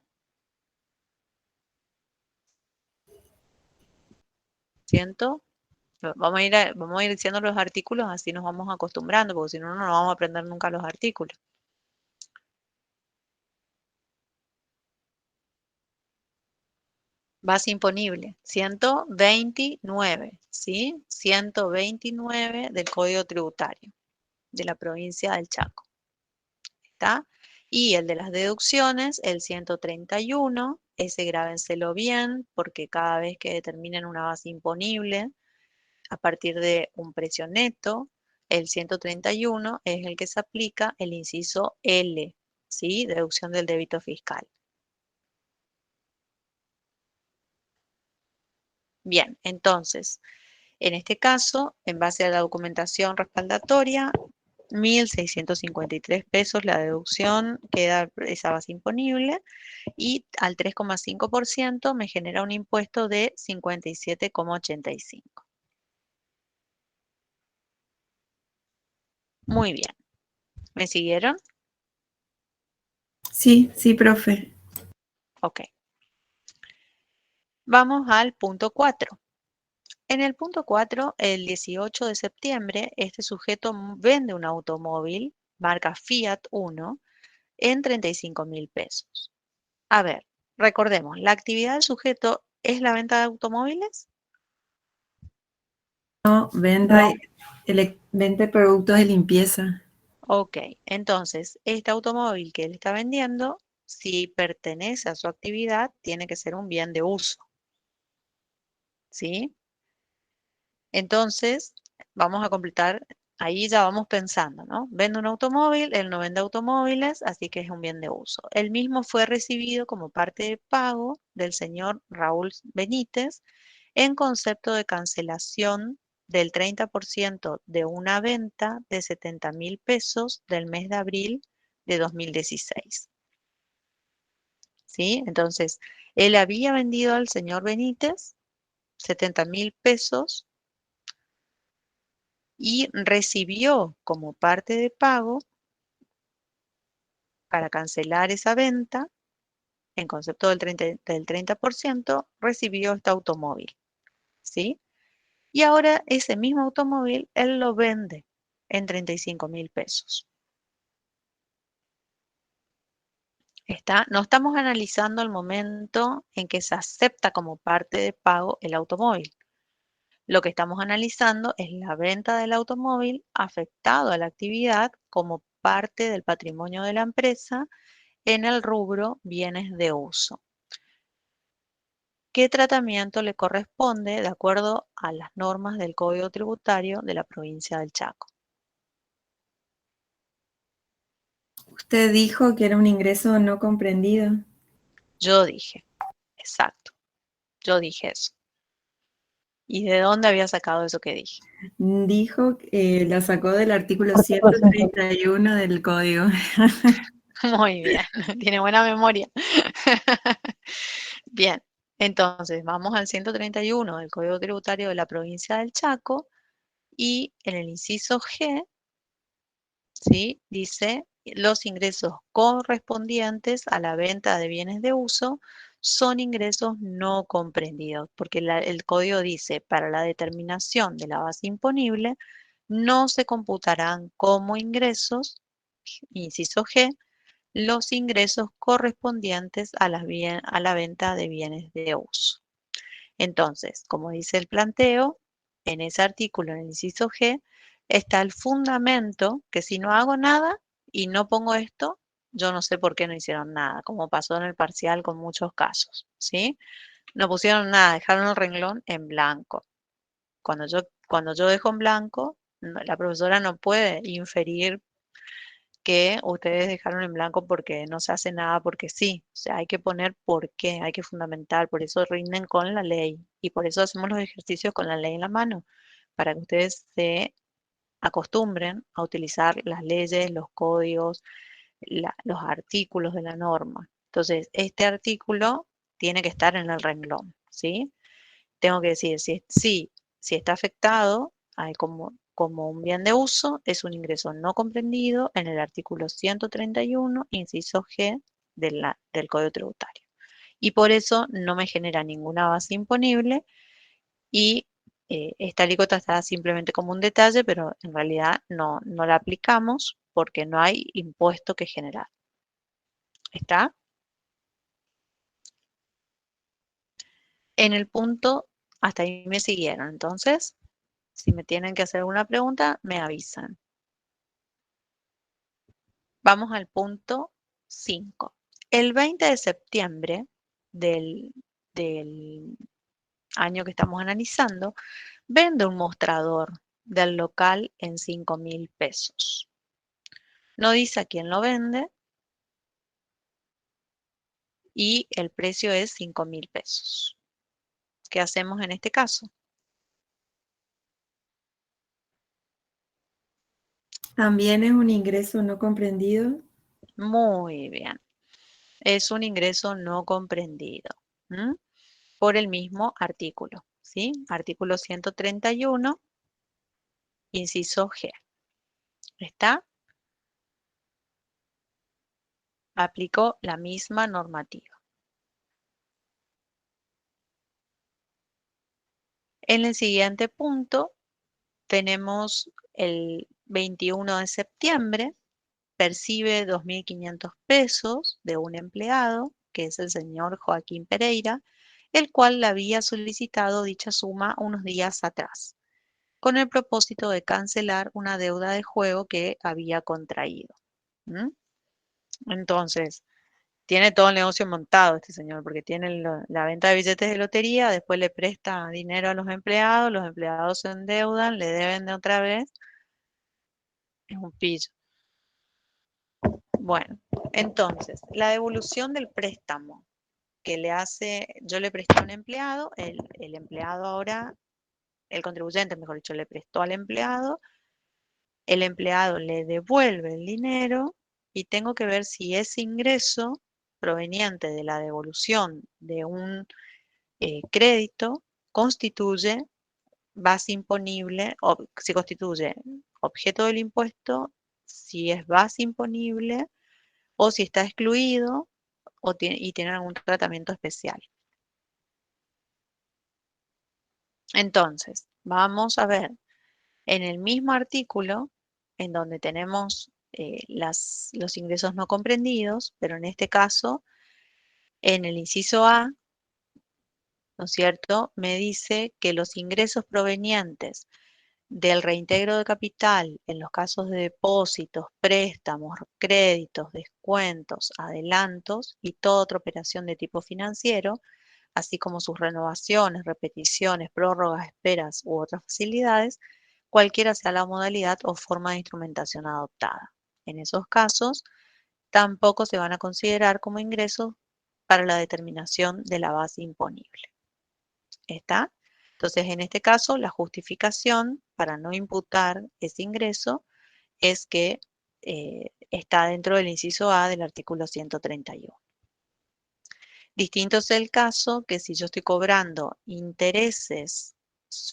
Vamos a ir diciendo los artículos, así nos vamos acostumbrando, porque si no, no vamos a aprender nunca los artículos. Base imponible, 129, ¿sí? 129 del Código Tributario de la provincia del Chaco. ¿Está? Y el de las deducciones, el 131, ese grábenselo bien, porque cada vez que determinen una base imponible, a partir de un precio neto, el 131 es el que se aplica el inciso L, ¿sí? Deducción del débito fiscal. Bien, entonces, en este caso, en base a la documentación respaldatoria, 1.653 pesos la deducción, queda esa base imponible, y al 3,5% me genera un impuesto de 57,85. Muy bien. ¿Me siguieron? Sí, sí, profe. Ok. Vamos al punto 4. En el punto 4, el 18 de septiembre, este sujeto vende un automóvil marca Fiat Uno en 35.000 pesos. A ver, recordemos, ¿la actividad del sujeto es la venta de automóviles? No, vende productos de limpieza. Ok, entonces, este automóvil que él está vendiendo, si pertenece a su actividad, tiene que ser un bien de uso. ¿Sí? Entonces, vamos a completar, ahí ya vamos pensando, ¿no? Vende un automóvil, él no vende automóviles, así que es un bien de uso. El mismo fue recibido como parte de pago del señor Raúl Benítez en concepto de cancelación del 30% de una venta de 70.000 pesos del mes de abril de 2016. ¿Sí? Entonces, él había vendido al señor Benítez 70.000 pesos y recibió como parte de pago para cancelar esa venta, en concepto del 30%, recibió este automóvil, ¿sí? Y ahora ese mismo automóvil él lo vende en 35.000 pesos. No estamos analizando el momento en que se acepta como parte de pago el automóvil. Lo que estamos analizando es la venta del automóvil afectado a la actividad como parte del patrimonio de la empresa en el rubro bienes de uso. ¿Qué tratamiento le corresponde de acuerdo a las normas del Código Tributario de la provincia del Chaco? Usted dijo que era un ingreso no comprendido. Yo dije, exacto, yo dije eso. ¿Y de dónde había sacado eso que dije? Dijo que la sacó del artículo 131 del código. Muy bien, tiene buena memoria. Bien, entonces vamos al 131 del Código Tributario de la provincia del Chaco y en el inciso G, ¿sí? Dice, los ingresos correspondientes a la venta de bienes de uso son ingresos no comprendidos, porque el código dice, para la determinación de la base imponible, no se computarán como ingresos, inciso G, los ingresos correspondientes a la venta de bienes de uso. Entonces, como dice el planteo, en ese artículo, en el inciso G, está el fundamento que si no hago nada y no pongo esto, yo no sé por qué no hicieron nada, como pasó en el parcial con muchos casos, ¿sí? No pusieron nada, dejaron el renglón en blanco. Cuando yo dejo en blanco, la profesora no puede inferir que ustedes dejaron en blanco porque no se hace nada, porque sí. O sea, hay que poner por qué, hay que fundamentar, por eso rinden con la ley y por eso hacemos los ejercicios con la ley en la mano, para que ustedes se acostumbren a utilizar las leyes, los códigos, los artículos de la norma. Entonces, este artículo tiene que estar en el renglón, ¿sí? Tengo que decir, si está afectado, como un bien de uso, es un ingreso no comprendido en el artículo 131, inciso G del Código Tributario. Y por eso no me genera ninguna base imponible y esta alícuota está simplemente como un detalle, pero en realidad no la aplicamos porque no hay impuesto que generar. ¿Está? En el punto, hasta ahí me siguieron. Entonces, si me tienen que hacer alguna pregunta, me avisan. Vamos al punto 5. El 20 de septiembre del año que estamos analizando, vende un mostrador del local en 5.000 pesos. No dice a quién lo vende y el precio es 5.000 pesos. ¿Qué hacemos en este caso? También es un ingreso no comprendido. Muy bien. Es un ingreso no comprendido. ¿M? Por el mismo artículo, ¿sí? Artículo 131, inciso G. ¿Está? Aplicó la misma normativa. En el siguiente punto tenemos el 21 de septiembre, percibe 2.500 pesos de un empleado, que es el señor Joaquín Pereira, el cual le había solicitado dicha suma unos días atrás, con el propósito de cancelar una deuda de juego que había contraído. ¿Mm? Entonces, tiene todo el negocio montado este señor, porque tiene la venta de billetes de lotería, después le presta dinero a los empleados se endeudan, le deben de otra vez. Es un pillo. Bueno, entonces, la devolución del préstamo que le hace, yo le presté a un empleado, el empleado ahora, el contribuyente, mejor dicho, le prestó al empleado, el empleado le devuelve el dinero y tengo que ver si ese ingreso proveniente de la devolución de un crédito constituye base imponible, o si constituye objeto del impuesto, si es base imponible o si está excluido y tiene algún tratamiento especial. Entonces, vamos a ver en el mismo artículo en donde tenemos los ingresos no comprendidos, pero en este caso, en el inciso A, ¿no es cierto?, me dice que los ingresos provenientes del reintegro de capital en los casos de depósitos, préstamos, créditos, descuentos, adelantos y toda otra operación de tipo financiero, así como sus renovaciones, repeticiones, prórrogas, esperas u otras facilidades, cualquiera sea la modalidad o forma de instrumentación adoptada. En esos casos, tampoco se van a considerar como ingresos para la determinación de la base imponible. ¿Está? Entonces, en este caso, la justificación para no imputar ese ingreso es que está dentro del inciso A del artículo 131. Distinto es el caso que si yo estoy cobrando intereses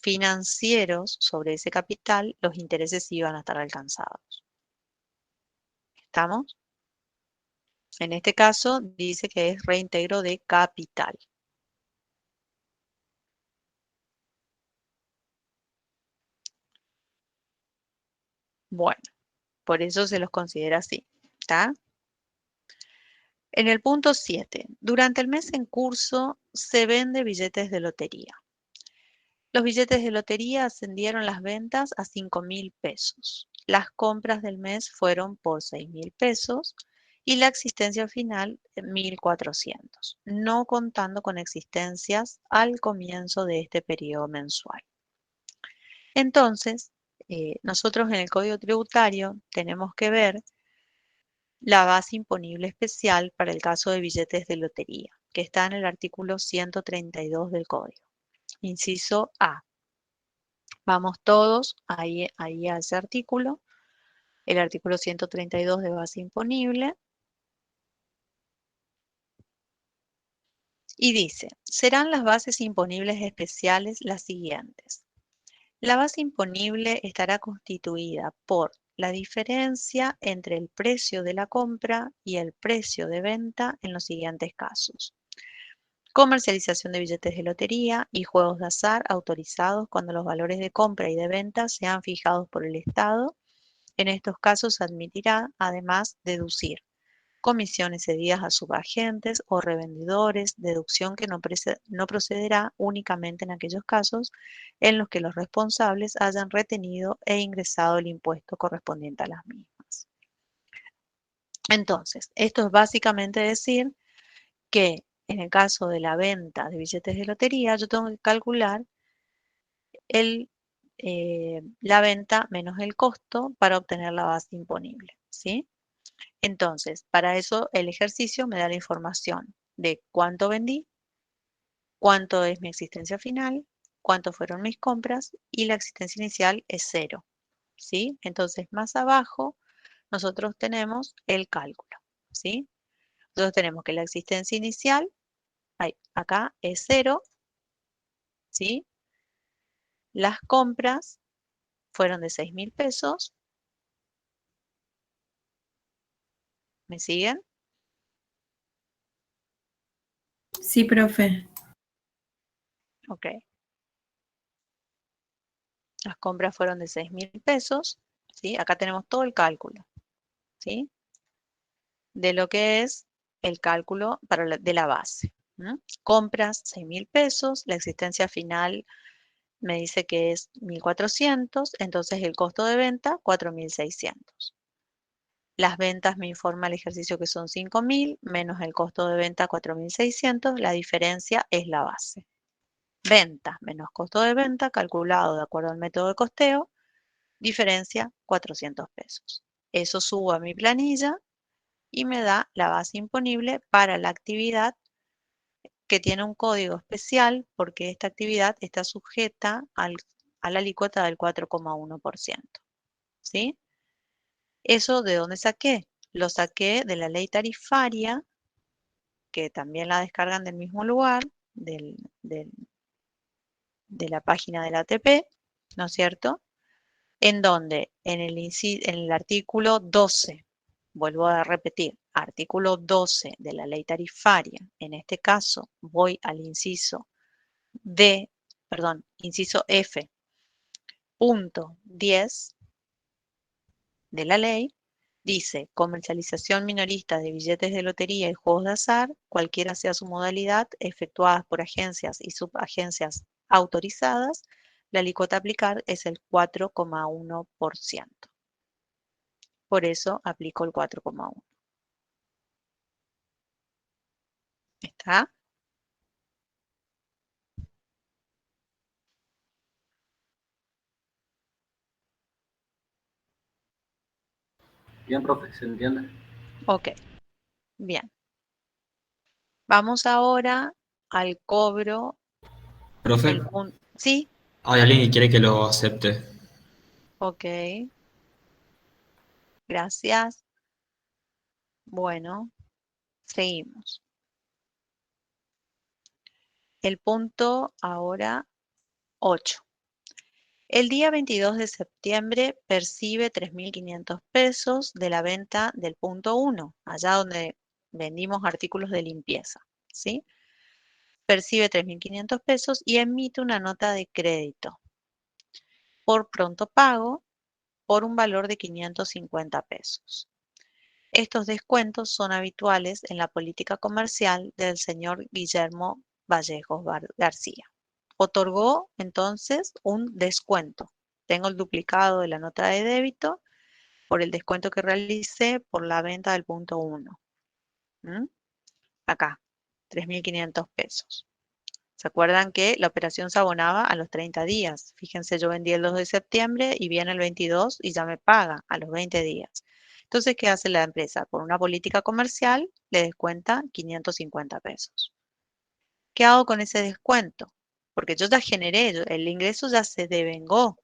financieros sobre ese capital, los intereses sí van a estar alcanzados. ¿Estamos? En este caso dice que es reintegro de capital. Bueno, por eso se los considera así. ¿Está? En el punto 7, durante el mes en curso se vende billetes de lotería. Los billetes de lotería ascendieron las ventas a 5.000 pesos. Las compras del mes fueron por 6.000 pesos y la existencia final 1.400, no contando con existencias al comienzo de este periodo mensual. Entonces, nosotros en el Código Tributario tenemos que ver la base imponible especial para el caso de billetes de lotería, que está en el artículo 132 del Código. Inciso A. Vamos todos ahí a ese artículo, el artículo 132 de base imponible. Y dice, serán las bases imponibles especiales las siguientes. La base imponible estará constituida por la diferencia entre el precio de la compra y el precio de venta en los siguientes casos. Comercialización de billetes de lotería y juegos de azar autorizados cuando los valores de compra y de venta sean fijados por el Estado. En estos casos se admitirá, además, deducir comisiones cedidas a subagentes o revendedores, deducción que no procederá únicamente en aquellos casos en los que los responsables hayan retenido e ingresado el impuesto correspondiente a las mismas. Entonces, esto es básicamente decir que en el caso de la venta de billetes de lotería, yo tengo que calcular la venta menos el costo para obtener la base imponible, ¿sí? Entonces, para eso el ejercicio me da la información de cuánto vendí, cuánto es mi existencia final, cuánto fueron mis compras y la existencia inicial es 0. ¿sí? Entonces, más abajo nosotros tenemos el cálculo, ¿sí? Nosotros tenemos que la existencia inicial, acá es 0, ¿sí? Las compras fueron de 6.000 pesos. ¿Me siguen? Sí, profe. Ok. Las compras fueron de 6.000 pesos, ¿sí? Acá tenemos todo el cálculo, ¿sí? De lo que es el cálculo de la base. Compras 6.000 pesos, la existencia final me dice que es 1.400, entonces el costo de venta 4.600. Las ventas me informa el ejercicio que son 5.000 menos el costo de venta 4.600, la diferencia es la base. Venta menos costo de venta calculado de acuerdo al método de costeo, diferencia 400 pesos. Eso subo a mi planilla y me da la base imponible para la actividad que tiene un código especial porque esta actividad está sujeta a la alícuota del 4,1%. ¿Sí? ¿Eso de dónde saqué? Lo saqué de la ley tarifaria, que también la descargan del mismo lugar, de la página de la ATP, ¿no es cierto? En donde en el artículo 12, vuelvo a repetir, artículo 12 de la ley tarifaria, en este caso voy al inciso inciso F, punto 10 de la ley, dice comercialización minorista de billetes de lotería y juegos de azar, cualquiera sea su modalidad, efectuadas por agencias y subagencias autorizadas, la alícuota a aplicar es el 4,1%. Por eso aplico el 4,1. ¿Está? Bien, profe, ¿se entiende? Ok, bien. Vamos ahora al cobro. Profe, Sí, hay alguien que quiere que lo acepte. ok, gracias. Bueno, seguimos. El punto ahora 8. El día 22 de septiembre percibe 3.500 pesos de la venta del punto 1, allá donde vendimos artículos de limpieza, ¿sí? Percibe 3.500 pesos y emite una nota de crédito por pronto pago por un valor de 550 pesos. Estos descuentos son habituales en la política comercial del señor Guillermo Vallejos García. Otorgó entonces un descuento. Tengo el duplicado de la nota de débito por el descuento que realicé por la venta del punto 1. Acá, 3.500 pesos. ¿Se acuerdan que la operación se abonaba a los 30 días? Fíjense, yo vendí el 2 de septiembre y viene el 22 y ya me paga a los 20 días. Entonces, ¿qué hace la empresa? Por una política comercial le descuenta 550 pesos. ¿Qué hago con ese descuento? Porque yo ya generé, el ingreso ya se devengó.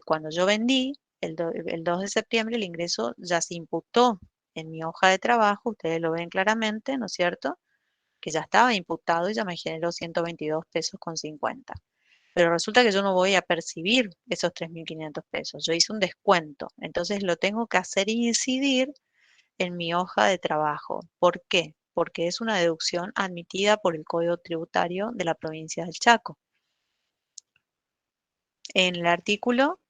Cuando yo vendí el 2 de septiembre, el ingreso ya se imputó en mi hoja de trabajo, ustedes lo ven claramente, ¿no es cierto? Que ya estaba imputado y ya me generó 122 pesos con 50. Pero resulta que yo no voy a percibir esos 3.500 pesos. Yo hice un descuento, entonces lo tengo que hacer incidir en mi hoja de trabajo. ¿Por qué? Porque es una deducción admitida por el Código Tributario de la provincia del Chaco. En el artículo,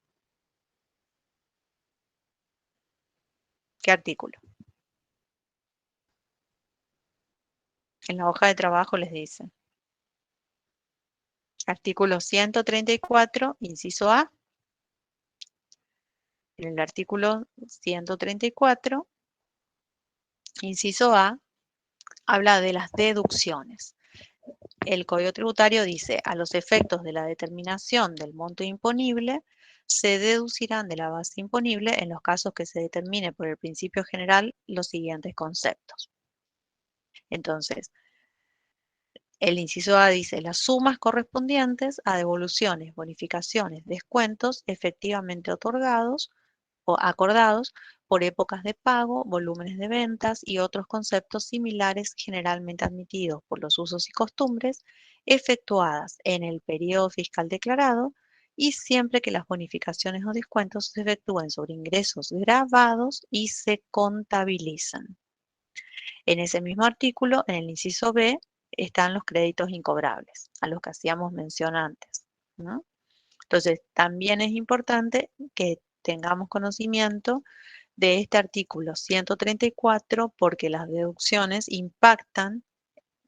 ¿qué artículo? En la hoja de trabajo les dice. Artículo 134, inciso A. En el artículo 134, inciso A, habla de las deducciones. El Código Tributario dice, a los efectos de la determinación del monto imponible, se deducirán de la base imponible en los casos que se determine por el principio general los siguientes conceptos. Entonces, El inciso A dice las sumas correspondientes a devoluciones, bonificaciones, descuentos efectivamente otorgados o acordados por épocas de pago, volúmenes de ventas y otros conceptos similares generalmente admitidos por los usos y costumbres efectuadas en el periodo fiscal declarado y siempre que las bonificaciones o descuentos se efectúen sobre ingresos grabados y se contabilizan. En ese mismo artículo, en el inciso B, están los créditos incobrables, a los que hacíamos mención antes, ¿no? Entonces, también es importante que tengamos conocimiento de este artículo 134 porque las deducciones impactan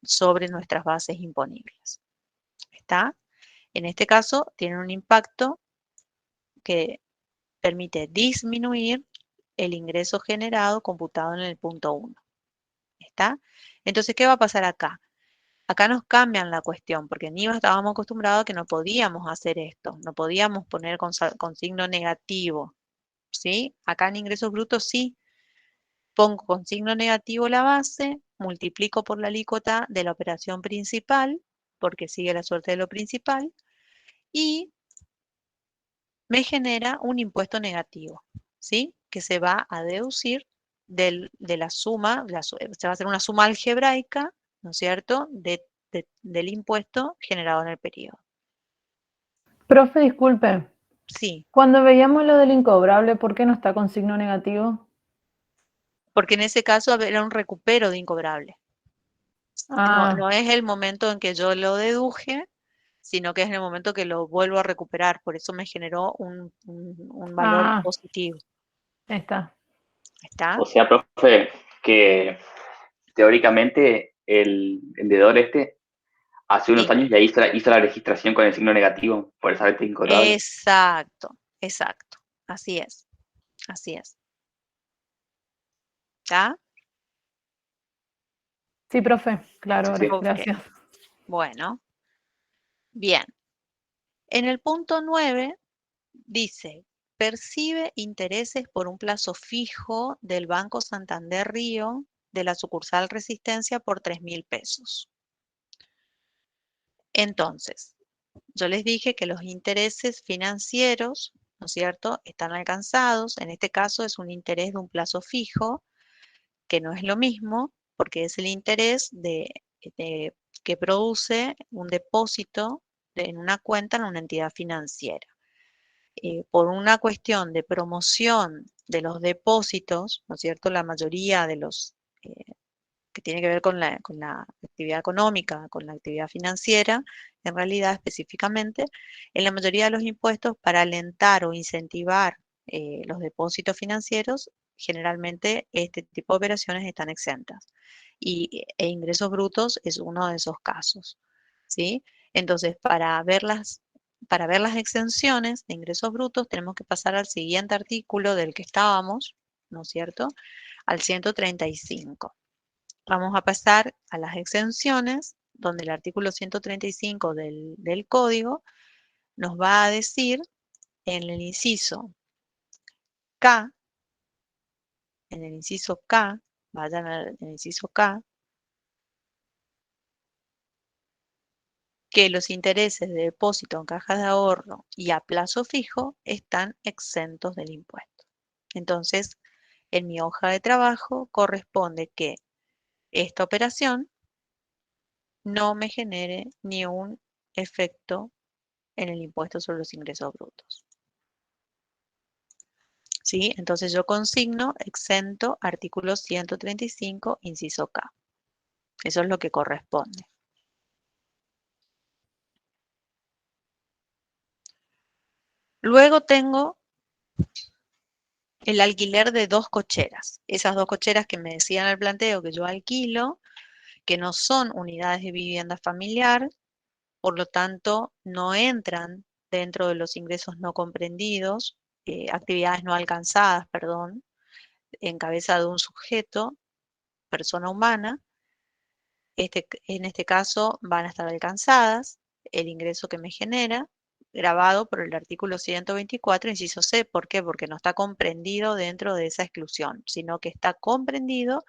sobre nuestras bases imponibles. ¿Está? En este caso, tiene un impacto que permite disminuir el ingreso generado computado en el punto 1. ¿Está? Entonces, ¿qué va a pasar acá? Acá nos cambian la cuestión, porque en IVA estábamos acostumbrados a que no podíamos hacer esto, no podíamos poner con signo negativo, ¿sí? Acá en ingresos brutos sí, pongo con signo negativo la base, multiplico por la alícuota de la operación principal, porque sigue la suerte de lo principal, y me genera un impuesto negativo, ¿sí? Que se va a deducir de la suma, se va a hacer una suma algebraica, ¿no es cierto?, del impuesto generado en el periodo. Profe, disculpe. Sí, Cuando veíamos lo del incobrable, ¿por qué no está con signo negativo? porque en ese caso era un recupero de incobrable. Ah, No es el momento en que yo lo deduje, sino que es en el momento que lo vuelvo a recuperar. Por eso me generó un valor positivo. está. ¿Está? O sea, profe, que teóricamente el vendedor hace unos Sí. años ya hizo la registración con el signo negativo por esa venta incobrable. Exacto, exacto. Así es. Así es. ¿Ya? Sí, profe, claro, Sí, sí. Ok. gracias. Bueno, bien. En el punto 9 dice, percibe intereses por un plazo fijo del Banco Santander Río de la sucursal Resistencia por 3.000 pesos. Entonces, yo les dije que los intereses financieros, ¿no es cierto?, están alcanzados. En este caso es un interés de un plazo fijo, que no es lo mismo, porque es el interés que produce un depósito en una cuenta en una entidad financiera. Por una cuestión de promoción de los depósitos, ¿no es cierto?, la mayoría de los que tiene que ver con la actividad económica, con la actividad financiera, en realidad específicamente, en la mayoría de los impuestos para alentar o incentivar los depósitos financieros, generalmente este tipo de operaciones están exentas. E ingresos brutos es uno de esos casos, ¿sí? Entonces, para ver las exenciones de ingresos brutos, tenemos que pasar al siguiente artículo del que estábamos, ¿no es cierto?, al 135. Vamos a pasar a las exenciones, donde el artículo 135 del código nos va a decir en el inciso K, vayan al inciso K, que los intereses de depósito en cajas de ahorro y a plazo fijo están exentos del impuesto. Entonces, en mi hoja de trabajo corresponde que esta operación no me genere ni un efecto en el impuesto sobre los ingresos brutos. ¿Sí? Entonces yo consigno exento artículo 135, inciso K. Eso es lo que corresponde. Luego tengo el alquiler de 2 cocheras. Esas 2 cocheras que me decían el planteo que yo alquilo, que no son unidades de vivienda familiar, por lo tanto no entran dentro de los ingresos no comprendidos, actividades no alcanzadas, perdón, en cabeza de un sujeto, persona humana. En este caso van a estar alcanzadas el ingreso que me genera, grabado por el artículo 124, inciso C. ¿Por qué? Porque no está comprendido dentro de esa exclusión, sino que está comprendido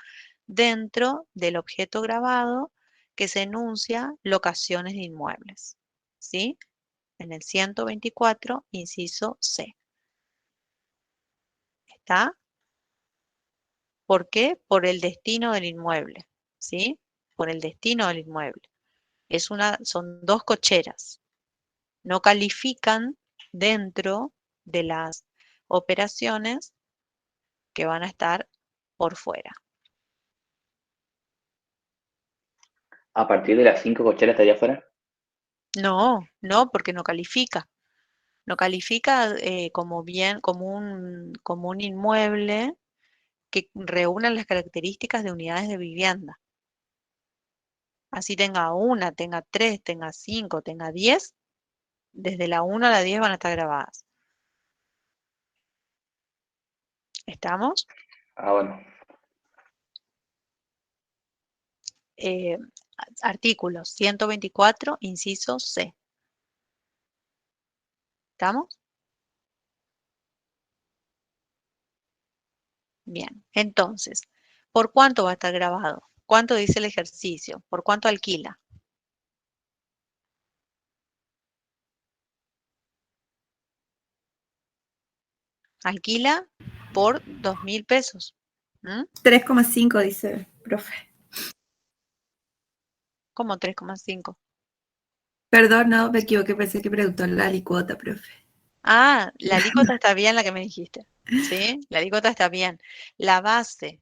dentro del objeto grabado que se enuncia locaciones de inmuebles, ¿sí? En el 124, inciso C. ¿Está? ¿Por qué? Por el destino del inmueble, ¿sí? Por el destino del inmueble. Son dos cocheras. No califican dentro de las operaciones que van a estar por fuera. A partir de las 5 cocheras estaría afuera. No, no, porque no califica. No califica como un inmueble que reúna las características de unidades de vivienda. Así tenga una, tenga tres, tenga cinco, tenga 10, desde la 1 a la 10 van a estar grabadas. ¿Estamos? Ah, bueno. Eh, Artículo 124, inciso C. ¿Estamos? Bien, entonces, ¿por cuánto va a estar grabado? ¿Cuánto dice el ejercicio? ¿Por cuánto alquila? Alquila por 2.000 pesos. ¿Mm? 3,5 dice, profe. ¿Cómo 3,5? Perdón, no, me equivoqué, pensé que preguntó la alicuota, profe. Ah, la alícuota está bien la que me dijiste. ¿Sí? La alícuota está bien. La base,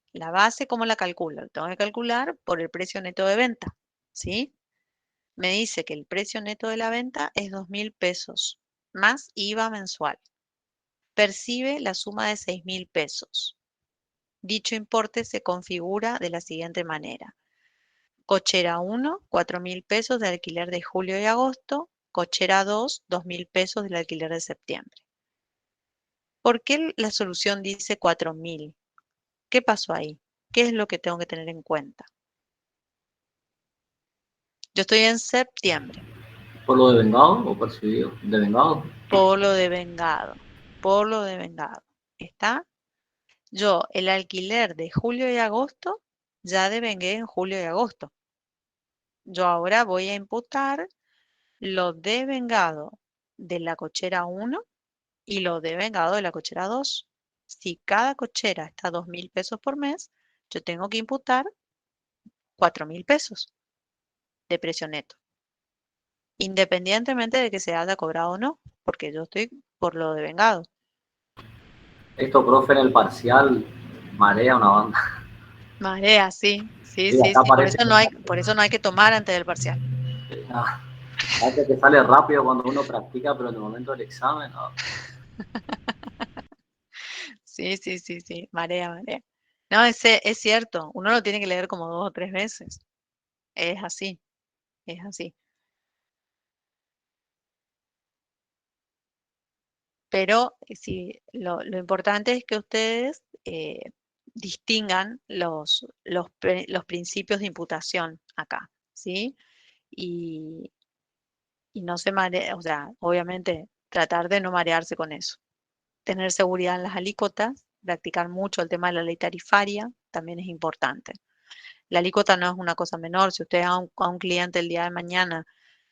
¿cómo la calculo? Tengo que calcular por el precio neto de venta. ¿Sí? Me dice que el precio neto de la venta es 2.000 pesos, más IVA mensual. Percibe la suma de 6.000 pesos. Dicho importe se configura de la siguiente manera. Cochera 1, 4.000 pesos de alquiler de julio y agosto. Cochera 2, 2.000 pesos del alquiler de septiembre. ¿Por qué la solución dice 4.000? ¿Qué pasó ahí? ¿Qué es lo que tengo que tener en cuenta? Yo estoy en septiembre, ¿Por lo de vengado o percibido? De vengado. por lo de vengado, por lo de vengado. ¿Está? Yo el alquiler de julio y agosto ya devengué en julio y agosto. Yo ahora voy a imputar lo devengado de la cochera 1 y lo devengado de la cochera 2. Si cada cochera está a 2.000 pesos por mes, yo tengo que imputar 4.000 pesos de precio neto, independientemente de que se haya cobrado o no, porque yo estoy por lo devengado. Esto, profe, en el parcial marea una banda. Marea, sí, sí, Sí, sí, acá sí. aparece. Por eso no hay que tomar antes del parcial. Antes que sale rápido cuando uno practica, pero en el momento del examen, no. Sí, sí, sí, sí, marea, marea. No, es cierto, uno lo tiene que leer como 2 o 3 veces. Es así, es así. Pero sí, lo importante es que ustedes distingan los principios de imputación acá, ¿sí? Y, y no se mare, o sea, obviamente tratar de no marearse con eso. Tener seguridad en las alícuotas, practicar mucho el tema de la ley tarifaria, también es importante. La alícuota no es una cosa menor. Si usted a un cliente el día de mañana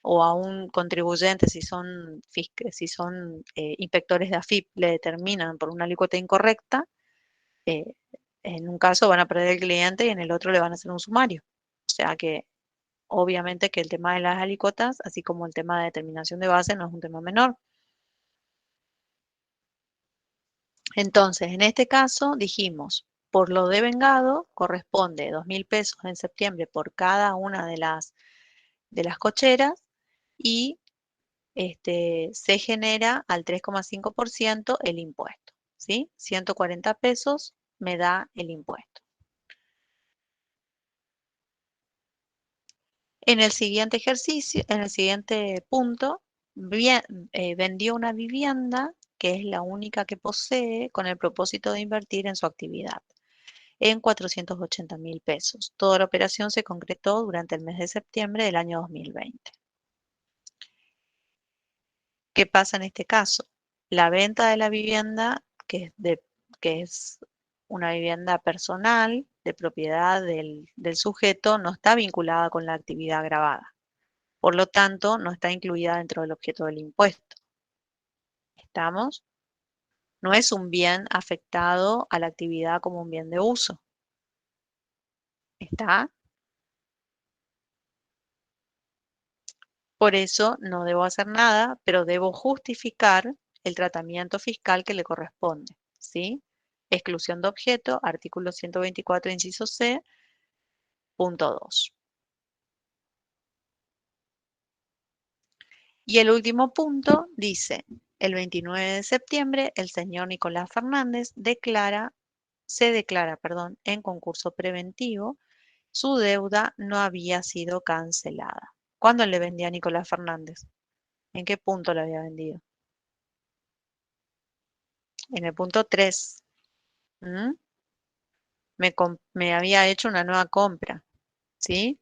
o a un contribuyente, si son inspectores de AFIP, le determinan por una alícuota incorrecta, eh, en un caso van a perder el cliente y en el otro le van a hacer un sumario. O sea que obviamente que el tema de las alícuotas, así como el tema de determinación de base, no es un tema menor. Entonces, en este caso dijimos, por lo devengado corresponde 2.000 pesos en septiembre por cada una de las cocheras y se genera al 3,5% el impuesto, ¿sí? 140 pesos me da el impuesto. En el siguiente ejercicio, en el siguiente punto, vendió una vivienda que es la única que posee con el propósito de invertir en su actividad en 480.000 pesos. Toda la operación se concretó durante el mes de septiembre del año 2020. ¿Qué pasa en este caso? La venta de la vivienda, que es una vivienda personal de propiedad del sujeto no está vinculada con la actividad gravada. Por lo tanto, no está incluida dentro del objeto del impuesto. ¿Estamos? No es un bien afectado a la actividad como un bien de uso. ¿Está? Por eso no debo hacer nada, pero debo justificar el tratamiento fiscal que le corresponde, ¿sí? Exclusión de objeto, artículo 124, inciso C, punto 2. Y el último punto dice, el 29 de septiembre, el señor Nicolás Fernández se declara, en concurso preventivo, su deuda no había sido cancelada. ¿Cuándo le vendía a Nicolás Fernández? ¿En qué punto le había vendido? En el punto 3. ¿Mm? Me había hecho una nueva compra, ¿sí?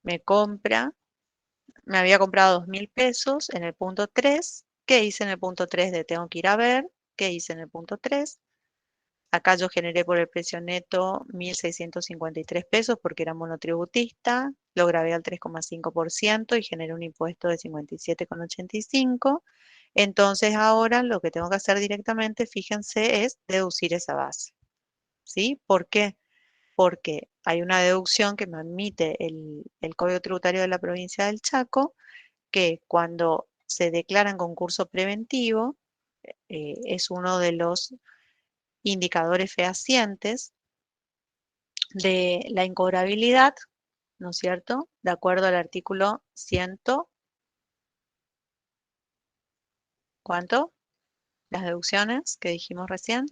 Me había comprado 2.000 pesos en el punto 3. ¿Qué hice en el punto 3 de tengo que ir a ver? ¿Qué hice en el punto 3? Acá yo generé por el precio neto 1.653 pesos porque era monotributista, lo gravé al 3,5% y generé un impuesto de 57,85. Entonces ahora lo que tengo que hacer directamente, fíjense, es deducir esa base. ¿Sí? ¿Por qué? Porque hay una deducción que me admite el Código Tributario de la provincia del Chaco, que cuando se declara en concurso preventivo, es uno de los indicadores fehacientes de la incobrabilidad, ¿no es cierto? De acuerdo al artículo 100, ¿cuánto? Las deducciones que dijimos recién.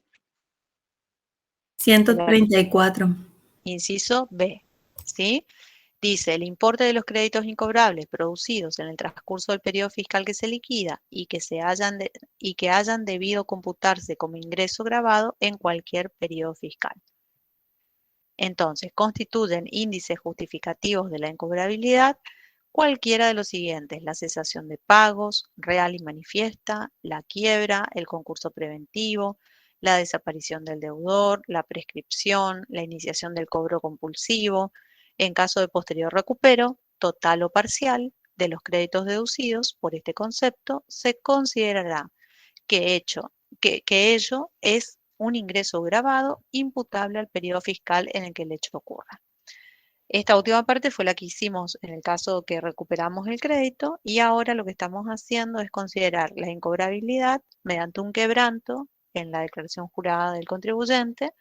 134. Inciso B, ¿sí? Dice, el importe de los créditos incobrables producidos en el transcurso del periodo fiscal que se liquida y que hayan debido computarse como ingreso grabado en cualquier periodo fiscal. Entonces, constituyen índices justificativos de la incobrabilidad cualquiera de los siguientes: la cesación de pagos, real y manifiesta, la quiebra, el concurso preventivo, la desaparición del deudor, la prescripción, la iniciación del cobro compulsivo, en caso de posterior recupero, total o parcial, de los créditos deducidos por este concepto, se considerará que ello es un ingreso grabado imputable al periodo fiscal en el que el hecho ocurra. Esta última parte fue la que hicimos en el caso que recuperamos el crédito y ahora lo que estamos haciendo es considerar la incobrabilidad mediante un quebranto en la declaración jurada del contribuyente,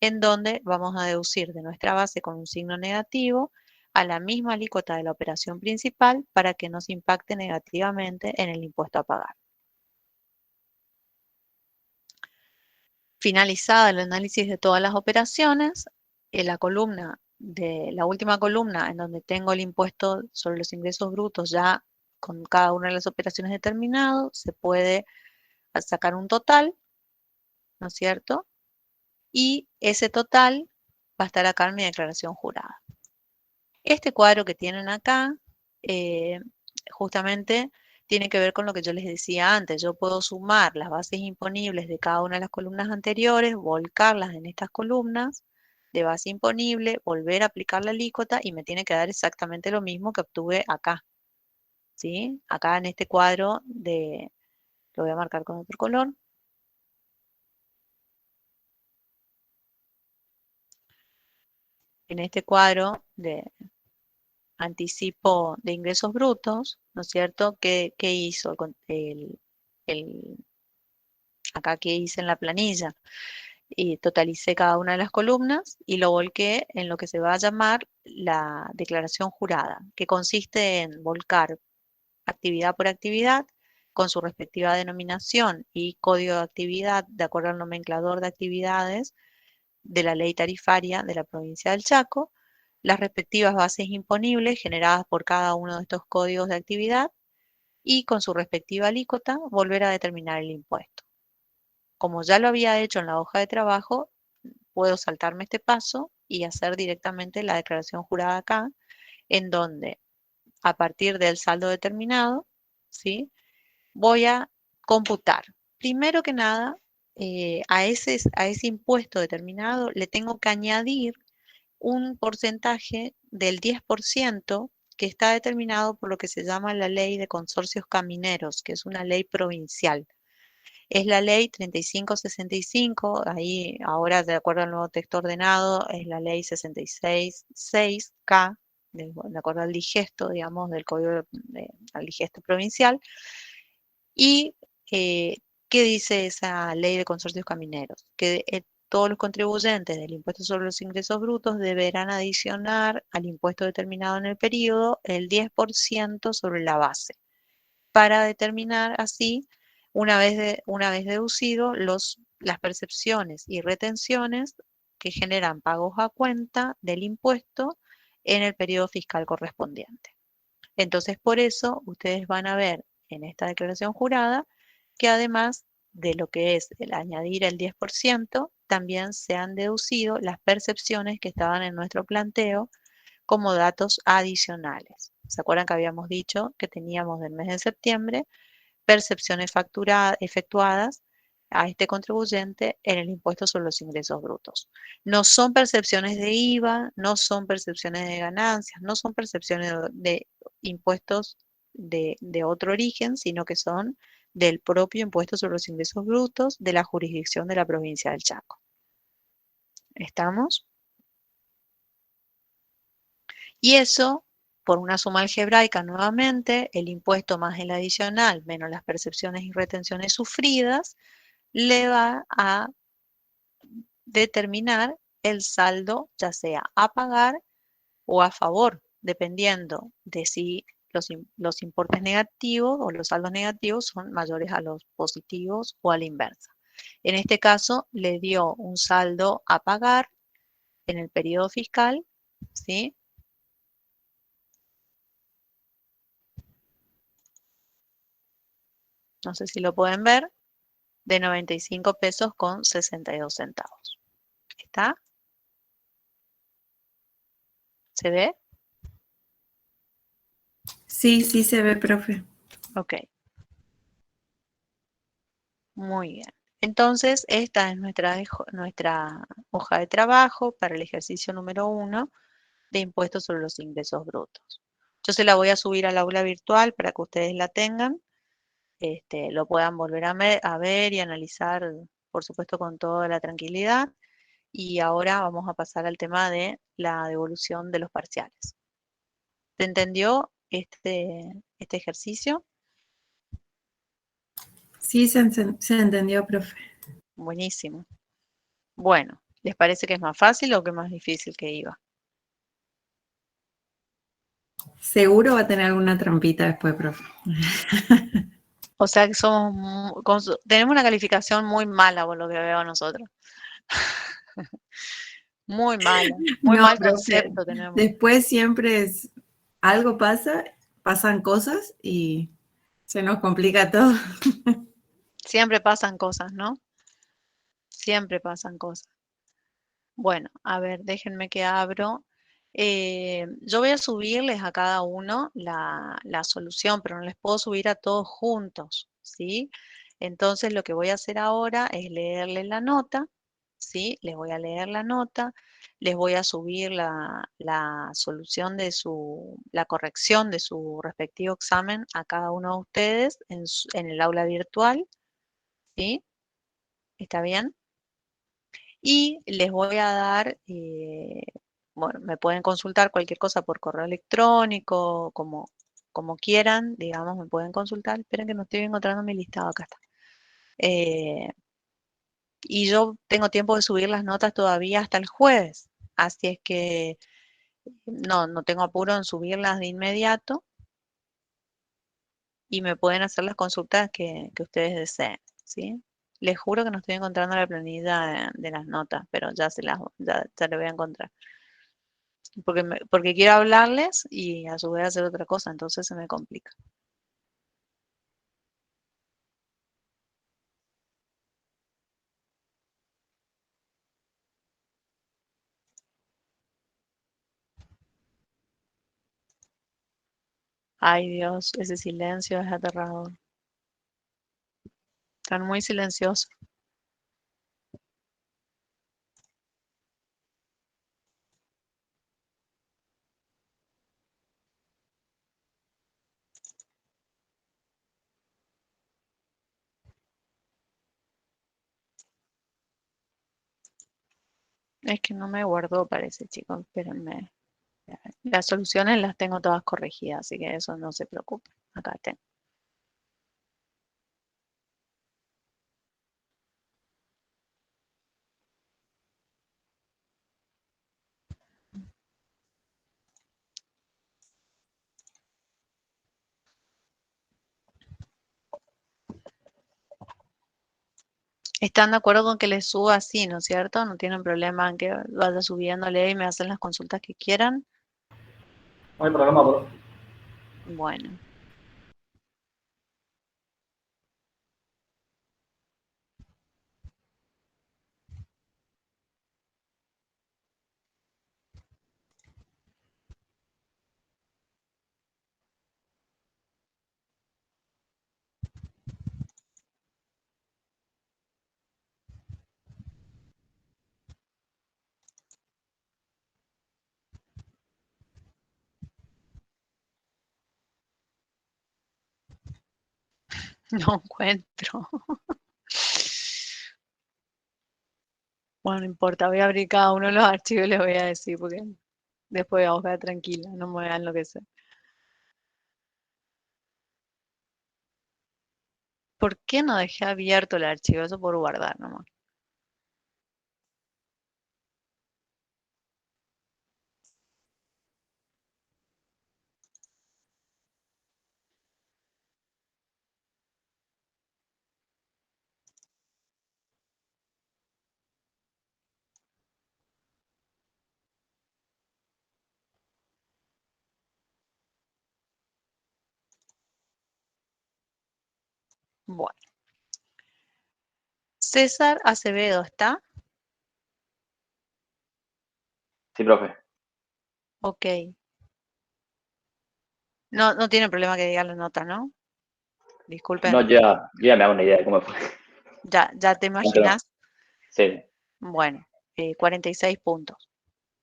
en donde vamos a deducir de nuestra base con un signo negativo a la misma alícuota de la operación principal para que nos impacte negativamente en el impuesto a pagar. Finalizada el análisis de todas las operaciones, en la última columna en donde tengo el impuesto sobre los ingresos brutos ya con cada una de las operaciones determinado, se puede sacar un total, ¿no es cierto? Y ese total va a estar acá en mi declaración jurada. Este cuadro que tienen acá, justamente tiene que ver con lo que yo les decía antes. Yo puedo sumar las bases imponibles de cada una de las columnas anteriores, volcarlas en estas columnas de base imponible, volver a aplicar la alícuota y me tiene que dar exactamente lo mismo que obtuve acá. ¿Sí? Acá en este cuadro lo voy a marcar con otro color. En este cuadro de anticipo de ingresos brutos, ¿no es cierto? ¿Qué hizo acá que hice en la planilla? Y totalicé cada una de las columnas y lo volqué en lo que se va a llamar la declaración jurada, que consiste en volcar actividad por actividad con su respectiva denominación y código de actividad de acuerdo al nomenclador de actividades de la ley tarifaria de la provincia del Chaco, las respectivas bases imponibles generadas por cada uno de estos códigos de actividad y con su respectiva alícuota volver a determinar el impuesto. Como ya lo había hecho en la hoja de trabajo, puedo saltarme este paso y hacer directamente la declaración jurada acá, en donde a partir del saldo determinado, ¿sí? Voy a computar, primero que nada, a ese impuesto determinado le tengo que añadir un porcentaje del 10% que está determinado por lo que se llama la Ley de Consorcios Camineros, que es una ley provincial. Es la ley 3565, ahí ahora de acuerdo al nuevo texto ordenado es la ley 666K, de acuerdo al digesto, digamos, del Código al digesto provincial. Y ¿qué dice esa ley de consorcios camineros? Que todos los contribuyentes del impuesto sobre los ingresos brutos deberán adicionar al impuesto determinado en el periodo el 10% sobre la base, para determinar así, una vez deducido, las percepciones y retenciones que generan pagos a cuenta del impuesto en el periodo fiscal correspondiente. Entonces, por eso, ustedes van a ver en esta declaración jurada que además de lo que es el añadir el 10%, también se han deducido las percepciones que estaban en nuestro planteo como datos adicionales. ¿Se acuerdan que habíamos dicho que teníamos del mes de septiembre percepciones efectuadas a este contribuyente en el impuesto sobre los ingresos brutos? No son percepciones de IVA, no son percepciones de ganancias, no son percepciones de impuestos de otro origen, sino que son del propio impuesto sobre los ingresos brutos de la jurisdicción de la provincia del Chaco. ¿Estamos? Y eso, por una suma algebraica nuevamente, el impuesto más el adicional menos las percepciones y retenciones sufridas, le va a determinar el saldo, ya sea a pagar o a favor, dependiendo de si los importes negativos o los saldos negativos son mayores a los positivos o a la inversa. En este caso, le dio un saldo a pagar en el periodo fiscal, ¿sí? No sé si lo pueden ver, de 95 pesos con 62 centavos. ¿Está? ¿Se ve? Sí, sí se ve, profe. Ok. Muy bien. Entonces, esta es nuestra hoja de trabajo para el ejercicio número 1 de impuestos sobre los ingresos brutos. Yo se la voy a subir al aula virtual para que ustedes la tengan, lo puedan volver a ver y analizar, por supuesto, con toda la tranquilidad. Y ahora vamos a pasar al tema de la devolución de los parciales. ¿Se entendió este ejercicio? Sí, se entendió, profe. Buenísimo. Bueno, ¿les parece que es más fácil o que es más difícil que iba? Seguro va a tener alguna trampita después, profe. O sea que tenemos una calificación muy mala por lo que veo nosotros. Muy mala, muy No, mal profe. concepto tenemos. Después siempre algo pasa, pasan cosas y se nos complica todo. Siempre pasan cosas, ¿no? Siempre pasan cosas. Bueno, a ver, déjenme que abro. Yo voy a subirles a cada uno la solución, pero no les puedo subir a todos juntos, ¿sí? Entonces lo que voy a hacer ahora es leerles la nota, ¿sí? Les voy a leer la nota, les voy a subir la solución la corrección de su respectivo examen a cada uno de ustedes en el aula virtual, ¿sí? ¿Está bien? Y les voy a dar, bueno, me pueden consultar cualquier cosa por correo electrónico, como quieran, digamos, me pueden consultar. Esperen que no estoy encontrando mi listado, acá está. Y yo tengo tiempo de subir las notas todavía hasta el jueves, así es que no tengo apuro en subirlas de inmediato y me pueden hacer las consultas que ustedes deseen, ¿sí? Les juro que no estoy encontrando la planilla de las notas, pero ya le voy a encontrar. Porque quiero hablarles y a su vez hacer otra cosa, entonces se me complica. Ay, Dios, ese silencio es aterrador. Están muy silenciosos. Es que no me guardó, parece, chicos. Espérenme. Las soluciones las tengo todas corregidas, así que eso no se preocupen. Acá tengo. ¿Están de acuerdo con que les suba así, no es cierto? ¿No tienen problema en que vaya subiéndole y me hacen las consultas que quieran? No hay problema, profe. Bueno. No encuentro. Bueno, no importa, voy a abrir cada uno de los archivos y les voy a decir, porque después vamos a quedar tranquila, no me voy a enloquecer. ¿Por qué no dejé abierto el archivo? Eso por guardar nomás. Bueno. César Acevedo, ¿está? Sí, profe. Ok. No, no tiene problema que diga la nota, ¿no? Disculpen. No, yo ya me hago una idea de cómo fue. Ya te Aunque no. imaginas. Sí. Bueno, 46 puntos.